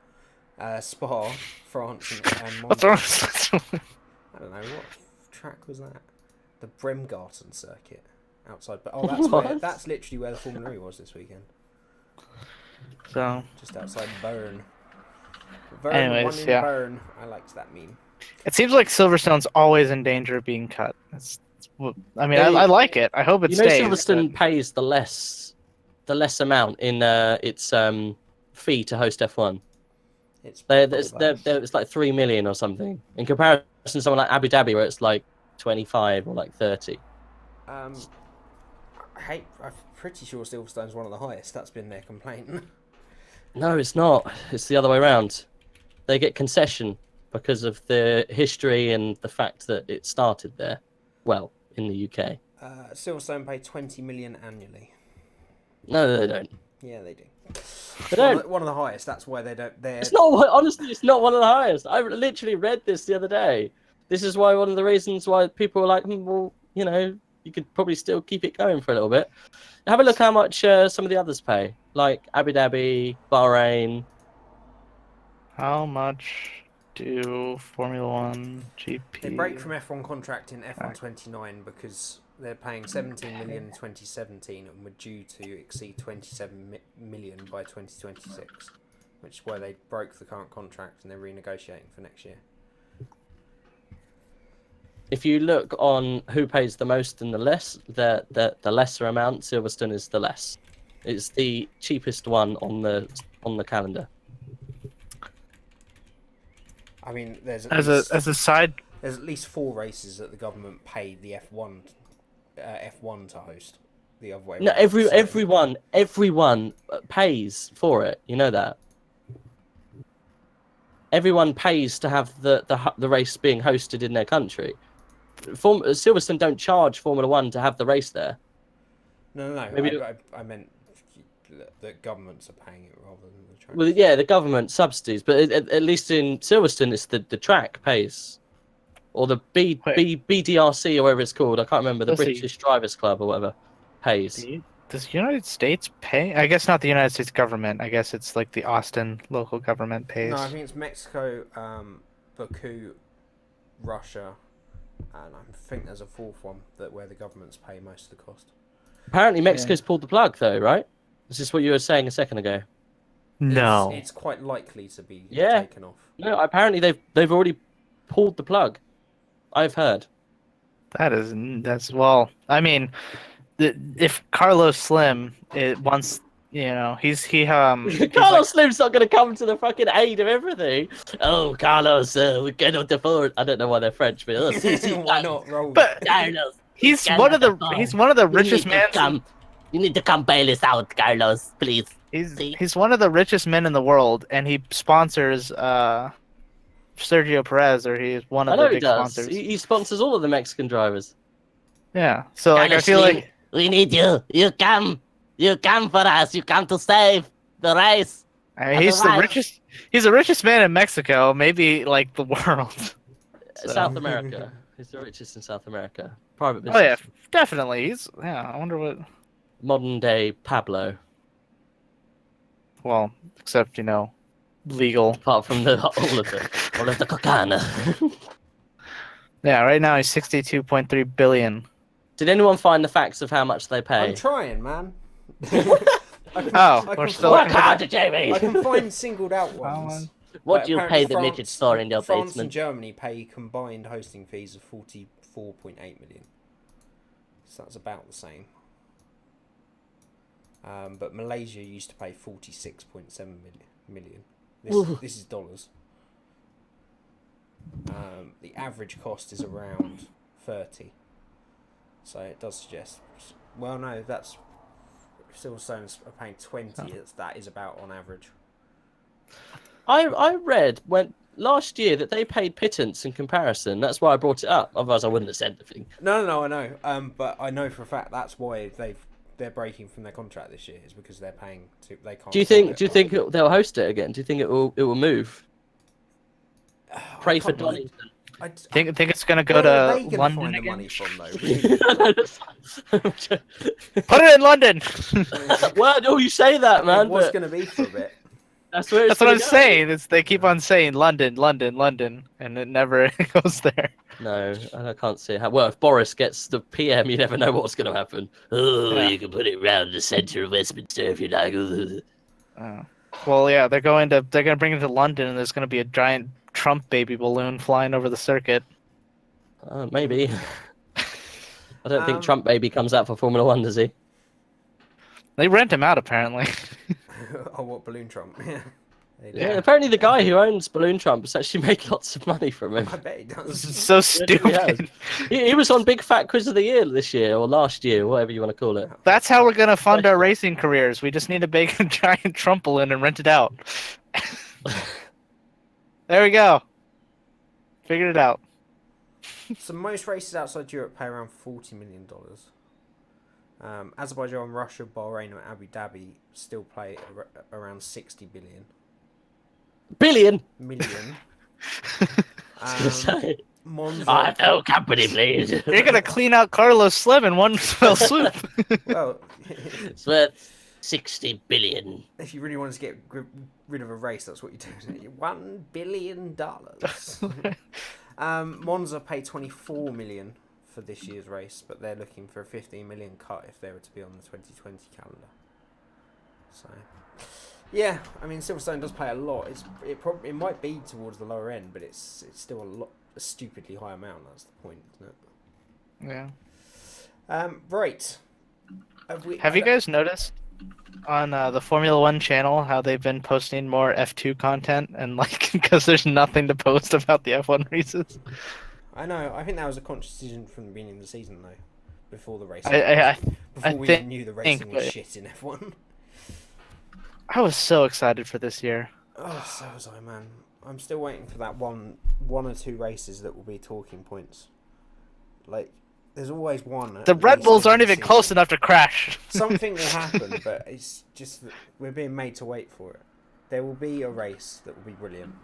Spa, France, and Monza. I don't know, what track was that? The Bremgarten circuit outside. But that's literally where the Formula E was this weekend. So just outside Bern. Anyways, Bern. I liked that meme. It seems like Silverstone's always in danger of being cut. I like it. I hope it stays. Silverstone pays the less amount in its fee to host F1. It's like 3 million or something in comparison to someone like Abu Dhabi, where it's like 25 or like 30. I'm pretty sure Silverstone's one of the highest. That's been their complaint. No, it's not. It's the other way around. They get concession because of the history and the fact that it started there. Well, in the UK. Silverstone pay 20 million annually. No, they don't. Yeah, they do. They don't. One of the highest. That's why they don't. It's not. Honestly, it's not one of the highest. I literally read this the other day. This is why one of the reasons why people are like, well, you know, you could probably still keep it going for a little bit. Have a look how much some of the others pay, like Abu Dhabi, Bahrain. How much do Formula One GP? They break from F1 contract in F1 29 because they're paying 17 million in 2017 and were due to exceed 27 million by 2026, which is why they broke the current contract and they're renegotiating for next year. If you look on who pays the most and the less, the lesser amount, Silverstone is the less. It's the cheapest one on the calendar. I mean, there's As a side. there's at least 4 races that the government paid the F1 to host. The other way No, around, so- everyone pays for it. You know that. Everyone pays to have the race being hosted in their country. Silverstone don't charge Formula One to have the race there. No. Maybe- I meant the governments are paying it rather than the track. Well, yeah, the government subsidies, but at least in Silverstone, it's the track pays, or the BDRC or whatever it's called. I can't remember, the Let's see. British Drivers Club or whatever pays. Does the United States pay? I guess not the United States government. I guess it's like the Austin local government pays. No, I think it's Mexico, Baku, Russia, and I think there's a 4th one where the governments pay most of the cost. Apparently, Mexico's pulled the plug, though, right? Is this what you were saying a second ago? No. It's quite likely to be Yeah. taken off. No, apparently they've already pulled the plug. I've heard. That's well. I mean, if Carlos Slim wants, he Carlos Slim's not going to come to the fucking aid of everything. Oh, Carlos, we cannot afford. I don't know why they're French, but Why not roll? But Carlos, he's one of the richest men. You need to come bail us out, Carlos, please. He's one of the richest men in the world, and he sponsors Sergio Perez, or he's one I of know the he big does. sponsors. He sponsors all of the Mexican drivers. Yeah. So like, I feel like we need you. You come for us. You come to save the race. he's the richest. He's the richest man in Mexico, maybe like the world. South America. He's the richest in South America. Private business. Oh yeah, definitely. I wonder what. Modern day Pablo. Well, except legal. Apart from all of the cocaine. Yeah, right now he's 62.3 billion. Did anyone find the facts of how much they pay? I'm trying, man. We're still. Work harder, Jamie. I can find singled out ones. What Like, do you pay apparently the midget store in your France and basement? Germany pay combined hosting fees of 44.8 million. So that's about the same. But Malaysia used to pay 46.7 million. This is dollars. The average cost is around 30. So it does suggest. Well, no, that's Silverstones are paying 20. That is about on average. I read last year that they paid pittance in comparison. That's why I brought it up. Otherwise, I wouldn't have said anything. No, I know. But I know for a fact that's why they're breaking from their contract this year, is because they're paying they can't. Do you think they'll host it again? Do you think it will move? Pray for Donington. I Think it's gonna go where are to they gonna London find the again? money from though? Really? Put it in London. Well, you say that, man. It was But going to be for a bit. that's where That's what I'm saying. They keep on saying London, London, London, and it never goes there. No, I can't see how. Well, if Boris gets the PM, you never know what's going to happen. Oh, Yeah. you can put it around the centre of Westminster if you like. Well, yeah, they're gonna bring it to London, and there's gonna be a giant Trump baby balloon flying over the circuit. Maybe. I don't think Trump baby comes out for Formula One, does he? They rent him out apparently. Oh, what balloon Trump? Yeah. They do. Yeah. Apparently, the guy who owns Balloon Trump has actually made lots of money from him. I bet he does. This is so stupid. He was on Big Fat Quiz of the Year this year, or last year, whatever you want to call it. That's how we're gonna fund our racing careers. We just need to make a giant Trump balloon and rent it out. There we go. Figured it out. So most races outside Europe pay around $40 million. Azerbaijan, Russia, Bahrain, and Abu Dhabi still pay around 60 Billion. million. Say. Monza. No company, please. You're gonna clean out Carlos Slim in one fell swoop. Well, It's worth 60 billion. if you really wanted to get rid of a race, that's what you do. Isn't it? $1 billion. Monza pay 24 million for this year's race, but they're looking for a 15 million cut if they were to be on the 2020 calendar. So, yeah, I mean Silverstone does pay a lot. It might be towards the lower end, but it's still a stupidly high amount. That's the point, isn't it? Yeah. Right. Have you guys noticed on the Formula One channel how they've been posting more F2 content and like because there's nothing to post about the F1 races. I know. I think that was a conscious decision from the beginning of the season, though. Before the racing, I before we even knew the racing was but- shit in F1. I was so excited for this year. Oh, so was I, man. I'm still waiting for that one or two races that will be talking points. Like, there's always one. The Red Bulls aren't even close enough to crash. Something will happen, but it's just that we're being made to wait for it. There will be a race that will be brilliant,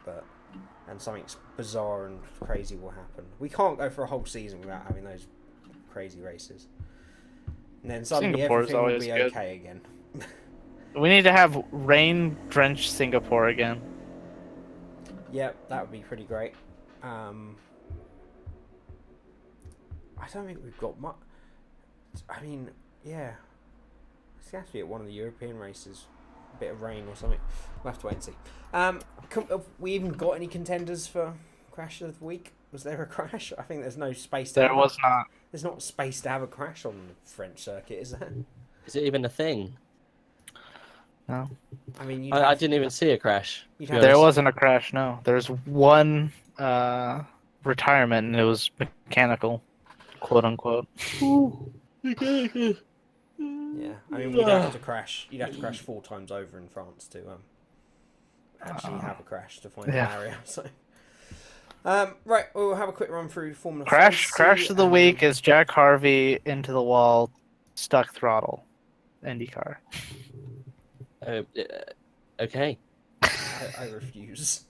and something bizarre and crazy will happen. We can't go for a whole season without having those crazy races. And then suddenly Singapore is everything will always be good. okay again. We need to have rain-drenched Singapore again. Yep, that would be pretty great. I don't think we've got much. I mean, yeah. It's going to have to be at one of the European races. A bit of rain or something. We'll have to wait and see. Have we even got any contenders for Crash of the Week? Was there a crash? I think there's no space to There was not. There's not space to have a crash on the French circuit, is there? Is it even a thing? No. I mean, I didn't even see a crash. There wasn't a crash, no. There's one retirement, and it was mechanical, quote unquote. Yeah, I mean, we'd have to crash. You'd have to crash 4 times over in France to actually have a crash to find an area. So, right, we'll have a quick run through Formula Crash of the week is Jack Harvey into the wall, stuck throttle, IndyCar. Okay. I refuse.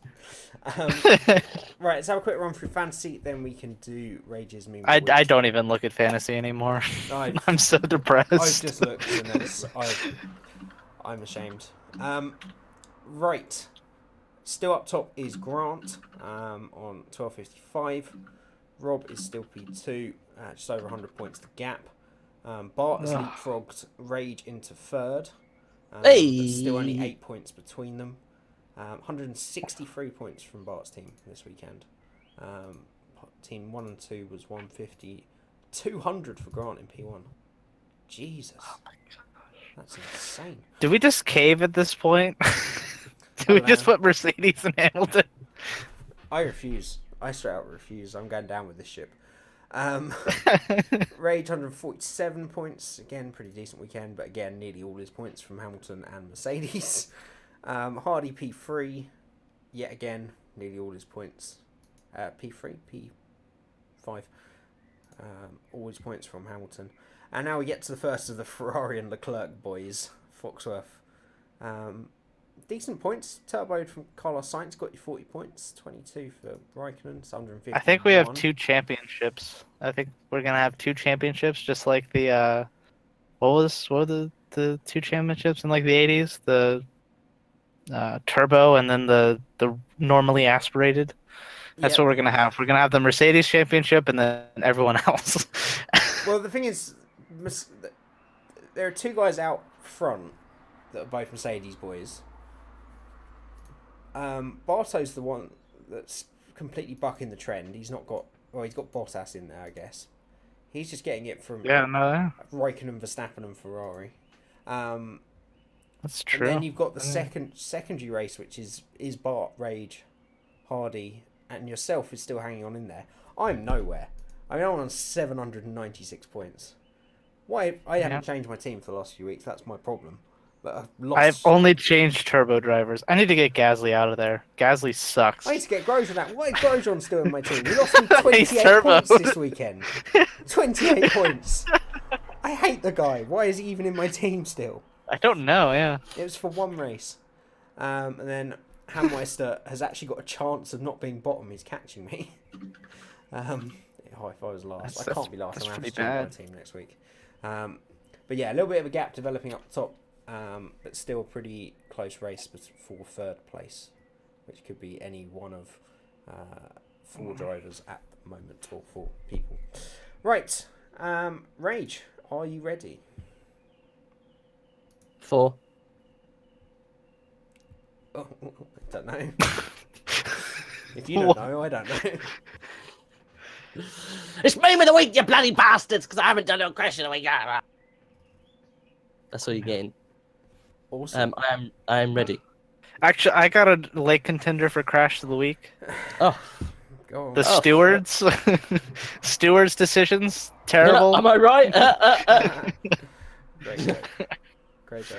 Right, let's have a quick run through fantasy, then we can do Rage's meme. I don't even look at fantasy anymore. I'm so depressed. I've just looked and I'm ashamed. Right. Still up top is Grant on 1255. Rob is still P2, just over 100 points to gap. Bart has leapfrogged Rage into third. There's still only 8 points between them. 163 points from Bart's team this weekend. Team 1 and 2 was 150. 200 for Grant in P1. Jesus. Oh my gosh. That's insane. Do we just cave at this point? Do we just put Mercedes and Hamilton? I refuse. I straight out refuse. I'm going down with this ship. Rage 147 points. Again, pretty decent weekend, but again, nearly all his points from Hamilton and Mercedes. Hardy P3. Yet again, nearly all his points. P3, P5. All his points from Hamilton. And now we get to the first of the Ferrari and Leclerc boys. Foxworth. Decent points. Turboed from Carlos Sainz got you 40 points. 22 for Raikkonen. 150. I think we have 2 championships. I think we're gonna have 2 championships, just like the what were the 2 championships in like the 80s? The turbo and then the normally aspirated. That's what we're gonna have. We're gonna have the Mercedes championship and then everyone else. Well, the thing is, there are 2 guys out front that are both Mercedes boys. Barto's the one that's completely bucking the trend. He's not got... Well, he's got Bottas in there, I guess. He's just getting it from Raikkonen, Verstappen and Ferrari. That's true. And then you've got the secondary race, which is Bart, Rage, Hardy, and yourself is still hanging on in there. I'm nowhere. I mean, I'm on 796 points. Why? I haven't changed my team for the last few weeks. That's my problem. But I've only changed turbo drivers. I need to get Gasly out of there. Gasly sucks. I need to get Grosjean out. Why is Grosjean still in my team? He lost me 28 points this weekend. 28 points. I hate the guy. Why is he even in my team still? I don't know, yeah. It was for one race. And then Hamweister has actually got a chance of not being bottom. He's catching me. If I was last. I can't be last. I'm going to have to my team next week. But yeah, a little bit of a gap developing up top. But still a pretty close race for third place, which could be any one of 4 drivers at the moment, or 4 people. Right, Rage, are you ready? 4. Oh, I don't know. If you don't know, I don't know. It's meme of the week, you bloody bastards, because I haven't done no crash of the week. That's all you're getting. Awesome. I am ready. Actually, I got a late contender for Crash of the Week. Oh, Go on. The stewards, stewards' decisions, terrible. Am I right? Great joke. Great joke,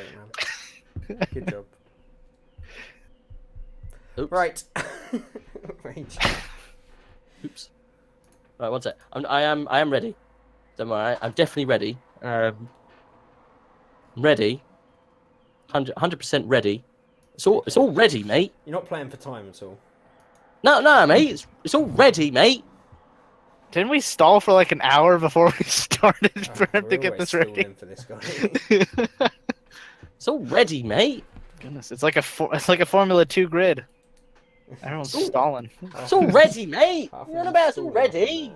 man. Good job. Oops. Right. Rage. Oops. Right, one sec. I am ready. Don't worry. I'm definitely ready. Ready. 100% ready. It's all ready, mate. You're not playing for time at all. No, mate. It's all ready, mate. Didn't we stall for like an hour before we started for him We're to get always this ready? stalling for this guy. It's all ready, mate. Goodness, it's like a Formula 2 grid. Everyone's stalling. It's all ready, mate. Half You know of about it's them all stalling ready.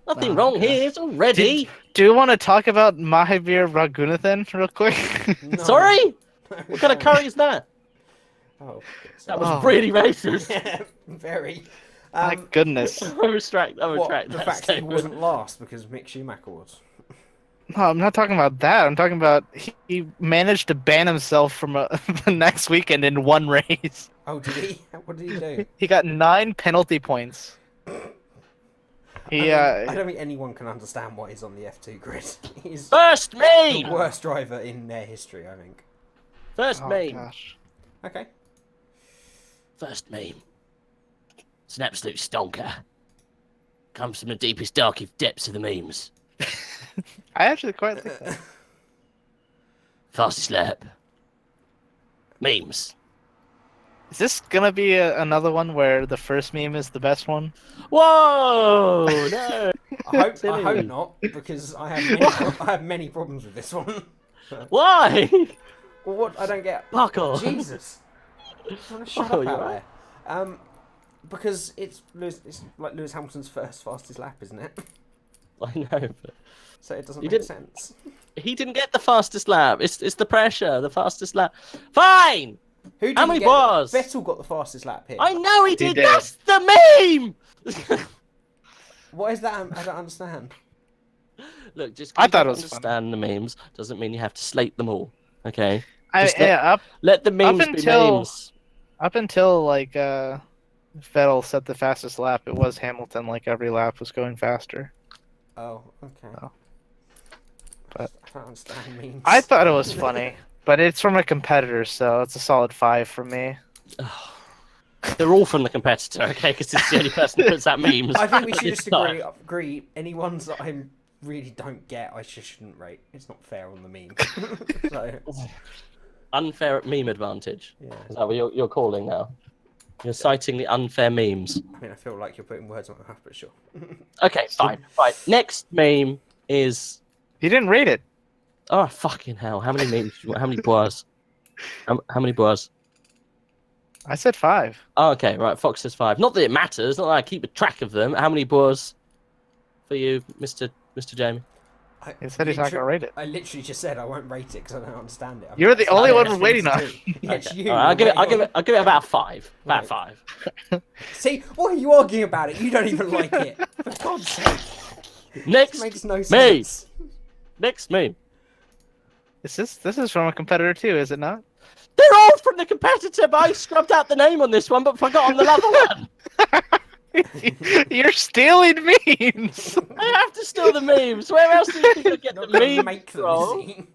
up Nothing Oh, wrong gosh. here. It's all ready. Do you want to talk about Mahavir Raghunathan real quick? in there. No. Sorry? No, What kind of no. curry is that? Oh, That was Oh. really racist. yeah, very. My goodness. I retract What, that the fact that he statement. wasn't last because Mick Schumacher was. No, I'm not talking about that. I'm talking about he managed to ban himself from the next weekend in one race. Oh, did he? What did he do? He got 9 penalty points. I don't think anyone can understand why he's on the F2 grid. He's First the meme! worst driver in their history, I think. First Oh, meme. gosh. Okay. First meme. It's an absolute stonker. Comes from the deepest, darkest depths of the memes. I actually quite like that. Fastest lap. Memes. Is this gonna be another one where the first meme is the best one? Whoa! No! I Silly. hope not, because I have many problems with this one. Why? Well, what? I don't get. Fuck off. Jesus. Shut Oh, up you're out right. there. Because it's like Lewis Hamilton's first fastest lap, isn't it? I know, but So it doesn't You make didn't- sense. he didn't get the fastest lap. It's the pressure, the fastest lap. Fine! Who did How many get bars? Vettel got the fastest lap here. I know he did. did. That's the meme! What is that? I don't understand. Look, just I 'cause you thought don't it was understand the memes doesn't mean you have to slate them all. Okay? I, Just yeah, let the memes be until- memes. up until like Vettel set the fastest lap, it was Hamilton. Like every lap was going faster. Oh, okay. Oh. But I don't understand memes. I thought it was funny, but it's from a competitor, so it's a solid 5 from me. They're all from the competitor, okay? Because it's the only person who puts out memes. I think we should It's just not. agree. Any ones that I really don't get, I just shouldn't rate. It's not fair on the meme. So, Unfair meme advantage. yeah. Is that what you're calling now? You're citing the unfair memes. I mean, I feel like you're putting words on my mouth, but sure. Okay, fine. Right. Next meme is. You didn't rate it. Oh, fucking hell. How many memes? How many bois? How many bois? I said 5. Oh, okay, right. Fox says 5. Not that it matters. Not that I keep a track of them. How many bois for you, Mr. Jamie? He said he's not gonna rate it. I literally just said I won't rate it because I don't understand it. You're the only Okay, one that's we're waiting on. Yeah, it's you. All right, you're I'll give waiting it about 5. About Right. 5. See, why are you arguing about it? You don't even like it. For God's sake, Next it makes no meme. sense. Next meme. This is from a competitor too, is it not? They're all from the competitor, but I scrubbed out the name on this one, but forgot on the other one. You're stealing memes. I have to steal the memes. Where else do you think I get the Not gonna memes make them. from? See?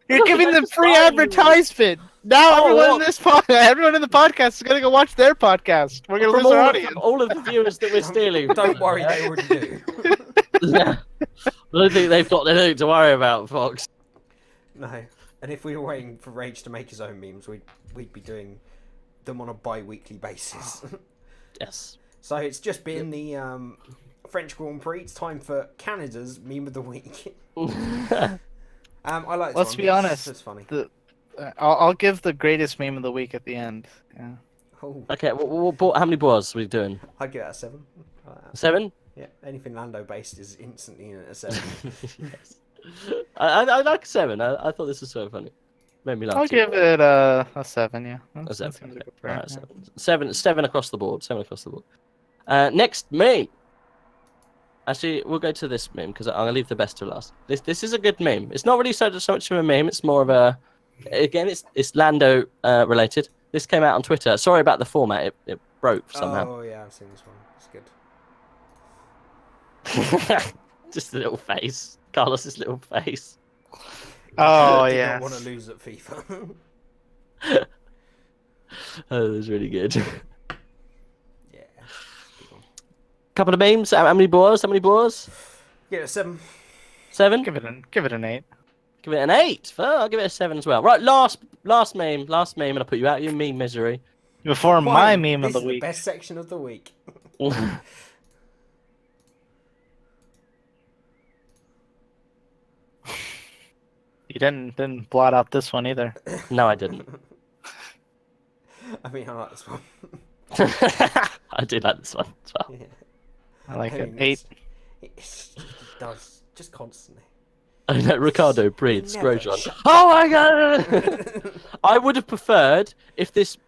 You're giving them That's free fine. advertisement. Now Oh, everyone well- in this everyone in the podcast is gonna go watch their podcast. We're gonna From lose our all, audience. from all of the viewers that we're stealing. Don't worry, they already do. I don't think they've got anything to worry about, Fox. No, and if we were waiting for Rage to make his own memes, we'd be doing them on a bi-weekly basis. Yes. So it's just been the French Grand Prix. It's time for Canada's meme of the week. I like. This Let's one. be honest. It's funny. I'll give the greatest meme of the week at the end. Yeah. Oh, Okay, how many boars are we doing? I'd give that a 7. I like that. 7? Yeah, anything Lando based is instantly in at a 7. Yes. I like 7. I thought this was so funny. Made me laugh. I'll too. give it a 7. Yeah. A That 7. seems Okay. like a Alright, fair- 7 across the board. 7 across the board. Next meme. Actually, we'll go to this meme because I'm gonna leave the best to last. This is a good meme. It's not really so much of a meme. It's more of a again, it's Lando related. This came out on Twitter. Sorry about the format; it broke somehow. Oh yeah, I've seen this one. It's good. Just the little face, Carlos's little face. Oh Did yeah. not want to lose at FIFA. Oh, that was really good. Yeah. Good one. Couple of memes. How many boars? Give it a 7. 7. Give it an 8. Give it an 8. Oh, I'll give it a 7 as well. Right, last meme, and I'll put you out of your meme misery. Before my meme of This the is week. the best section of the week. You didn't blot out this one either. No, I didn't. I mean, I like this one. I do like this one as well. Yeah. I like it. mean, 8. It does just constantly. I know, Ricardo breathes Never Grosjean. shut Oh my god! I would have preferred if this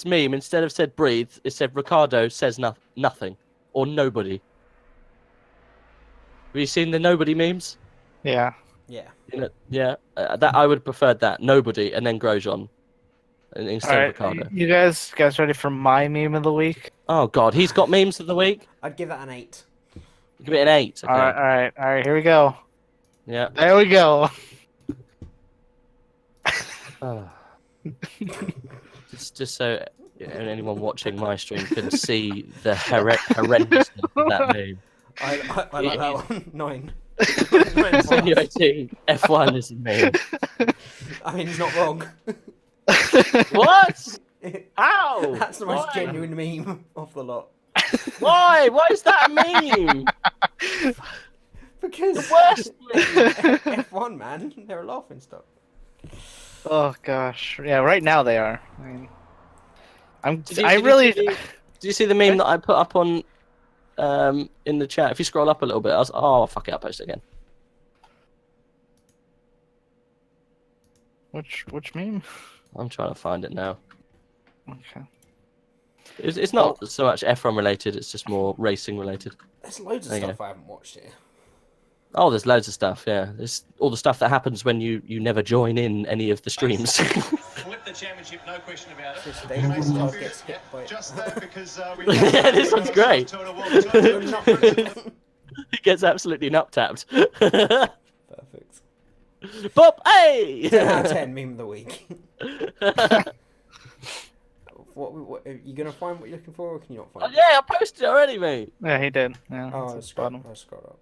meme, instead of said breathe, it said Ricardo says nothing or nobody. Have you seen the nobody memes? Yeah. Yeah. Yeah, that I would have preferred that nobody and then Grosjean instead All of right. Ricardo. You guys ready for my meme of the week? Oh god, he's got memes of the week. I'd give that an 8. Give it an 8. Okay. All right. Here we go. Yeah. There we go. Oh. just so anyone watching my stream can see the horrendousness of that meme. I like that one. 9. Insinuating F1 is a meme. I mean, he's not wrong. What? How? That's the most Why? genuine meme of the lot. Why? Why is that a meme? Because The worst meme. F1, man, they're a laughing stock. Oh gosh. Yeah. Right now they are. I mean, Did you see the meme that I put up on in the chat? If you scroll up a little bit, fuck it, I'll post it again. Which meme? I'm trying to find it now. Okay. It's not so much F1 related, it's just more racing related. There's loads of There you stuff I haven't watched here. Oh, there's loads of stuff, yeah. There's all the stuff that happens when you never join in any of the streams. Flip the championship, no question about it. This dangerous dog gets hit by Just that because Yeah, this one's great. Perfect. He gets absolutely nut-tapped. Bob, hey! 10 out of 10 meme of the week. What are you gonna find what you're looking for, or can you not find it? Yeah, I posted it already, mate. Yeah, he did. Yeah. Oh, it's I at the scrolled bottom. up.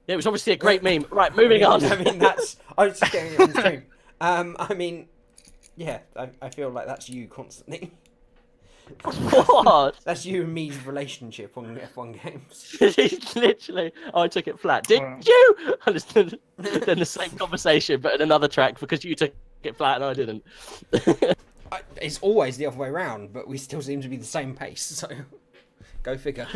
Yeah, it was obviously a great meme. Right, moving on. I mean, I was just getting it on stream. I mean, yeah, I feel like that's you constantly. What? That's you and me's relationship on F1 games. He's literally. Oh, I took it flat. Did you? And it's then the same conversation, but in another track because you took it flat and I didn't. It's always the other way around, but we still seem to be the same pace. So, go figure.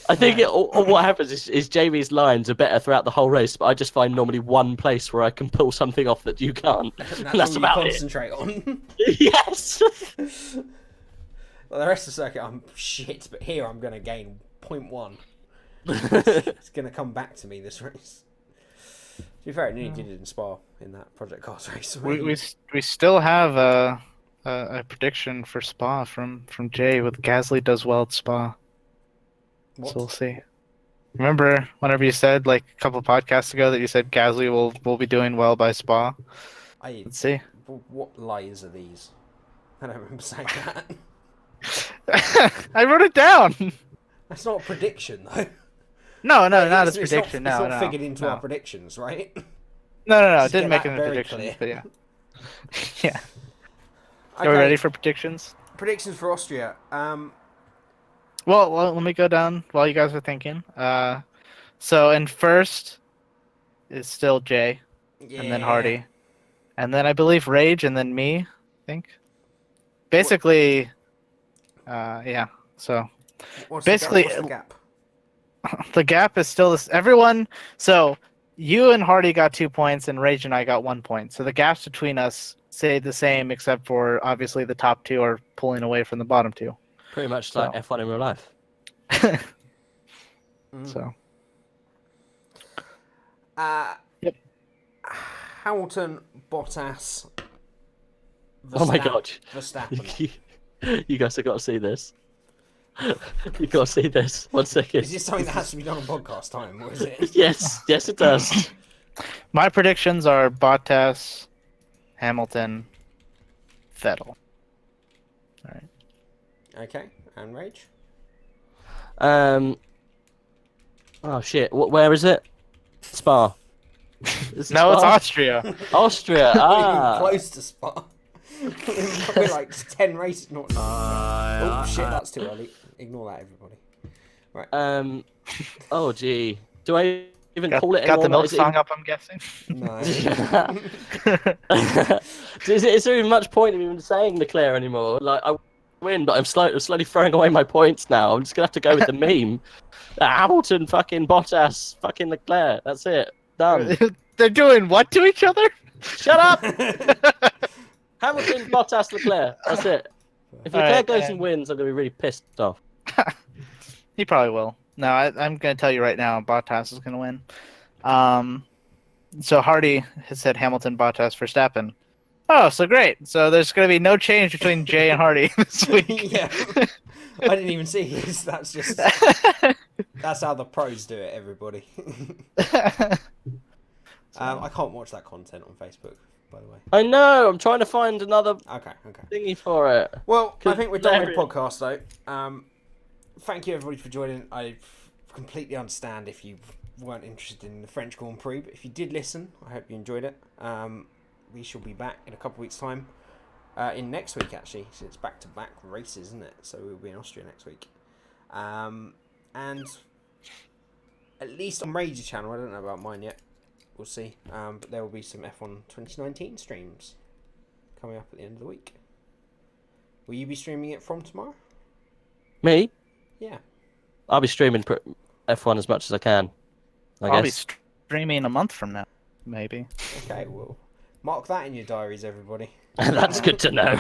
I think what happens is Jamie's lines are better throughout the whole race, but I just find normally one place where I can pull something off that you can't. And That's all about you it. concentrate on. Yes. Well, the rest of the circuit, I'm shit, but here I'm going to gain 0.1. It's going to come back to me this race. To be fair, it nearly did it in Spa in that Project Cars race. We still have a prediction for Spa from Jay with Gasly does well at Spa. What? So we'll see. Remember whenever you said like a couple of podcasts ago that you said Gasly will be doing well by Spa? Let's see. What lies are these? I don't remember saying that. I wrote it down. That's not a prediction, though. No, not It's a prediction. It's No, not figured into no. our predictions, right? No. It Just didn't get make it that in the very predictions, clear. but yeah. Okay, Are we ready for predictions? predictions for Austria? Well, let me go down while you guys are thinking. So in first is still Jay, and then Hardy, and then I believe Rage, and then me. I think. Basically, yeah. So basically, what's the gap? the gap is still this. Everyone. So you and Hardy got 2 points, and Rage and I got 1 point. So the gaps between us stay the same, except for obviously the top two are pulling away from the bottom two. Pretty much like F1 in real life. So. Yep. Hamilton, Bottas. Oh my god. Verstappen. You guys have got to see this. You got to see this. 1 second. Is this something that has to be done on podcast time, or is it? Yes, it does. My predictions are Bottas, Hamilton, Vettel. All right. Okay, and Rage? Oh shit! Where is it? Spa. Is it No, it's Spa? Austria. Austria. Not even Ah. close to Spa. We're like 10 races. Not... oh shit, that's too early. Ignore that, everybody. Right. Oh gee. Do I even Got, call it got anymore? the milk Is it song up, I'm guessing. No. is there even much point in even saying Leclerc anymore? Like I win, but I'm slowly throwing away my points now. I'm just gonna have to go with the meme. Hamilton, fucking Bottas, fucking Leclerc. That's it. Done. They're doing what to each other? Shut up. Hamilton, Bottas, Leclerc. That's it. If Leclerc goes and wins, I'm gonna be really pissed off. He probably will. No, I'm going to tell you right now, Bottas is going to win. So Hardy has said Hamilton, Bottas, Verstappen. Oh, so great. So there's going to be no change between Jay and Hardy this week. Yeah. I didn't even see his. That's just... That's how the pros do it, everybody. I can't watch that content on Facebook, by the way. I know. I'm trying to find another Okay. thingy for it. Well, I think we're done with the podcast, though. Thank you, everybody, for joining. I completely understand if you weren't interested in the French Grand Prix, but if you did listen, I hope you enjoyed it. We shall be back in a couple of weeks' time. In next week, actually. So it's back-to-back races, isn't it? So we'll be in Austria next week. And at least on Rage's channel, I don't know about mine yet. We'll see. But there will be some F1 2019 streams coming up at the end of the week. Will you be streaming it from tomorrow? Me? Yeah. I'll be streaming F1 as much as I can. I'll be streaming a month from now, maybe. Okay, well, mark that in your diaries, everybody. That's good to know.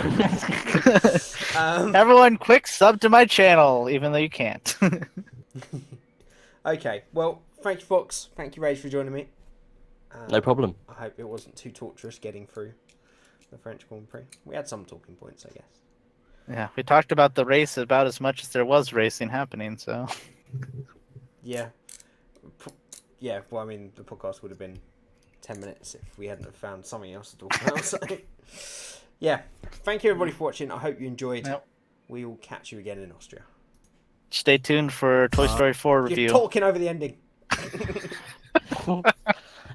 Everyone, quick sub to my channel, even though you can't. Okay, well, thank you, Fox. Thank you, Rage, for joining me. No problem. I hope it wasn't too torturous getting through the French Grand Prix. We had some talking points, I guess. Yeah, we talked about the race about as much as there was racing happening, so... Yeah. Yeah, well, I mean, the podcast would have been 10 minutes if we hadn't have found something else to talk about. So, yeah, thank you, everybody, for watching. I hope you enjoyed. Yep. We will catch you again in Austria. Stay tuned for Toy Story 4 review. You're talking over the ending.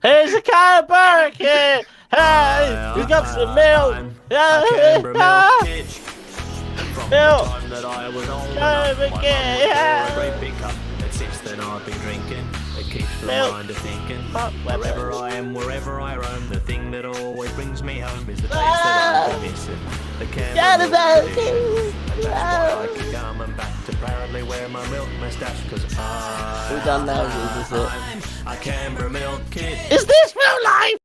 Here's a car park here. Hey, we got some milk. Milk. That I was old Come again. a great big cup, and since then I've been drinking. It keeps my Milk. mind a thinking. Hot Wherever I am, wherever I roam, the thing that always brings me home is the taste that I've been missing. The caramel milk delicious. And that's why I keep coming back to proudly wear my milk moustache, cause We're done now, is it? I'm a Canberra milk kid. Is this real life?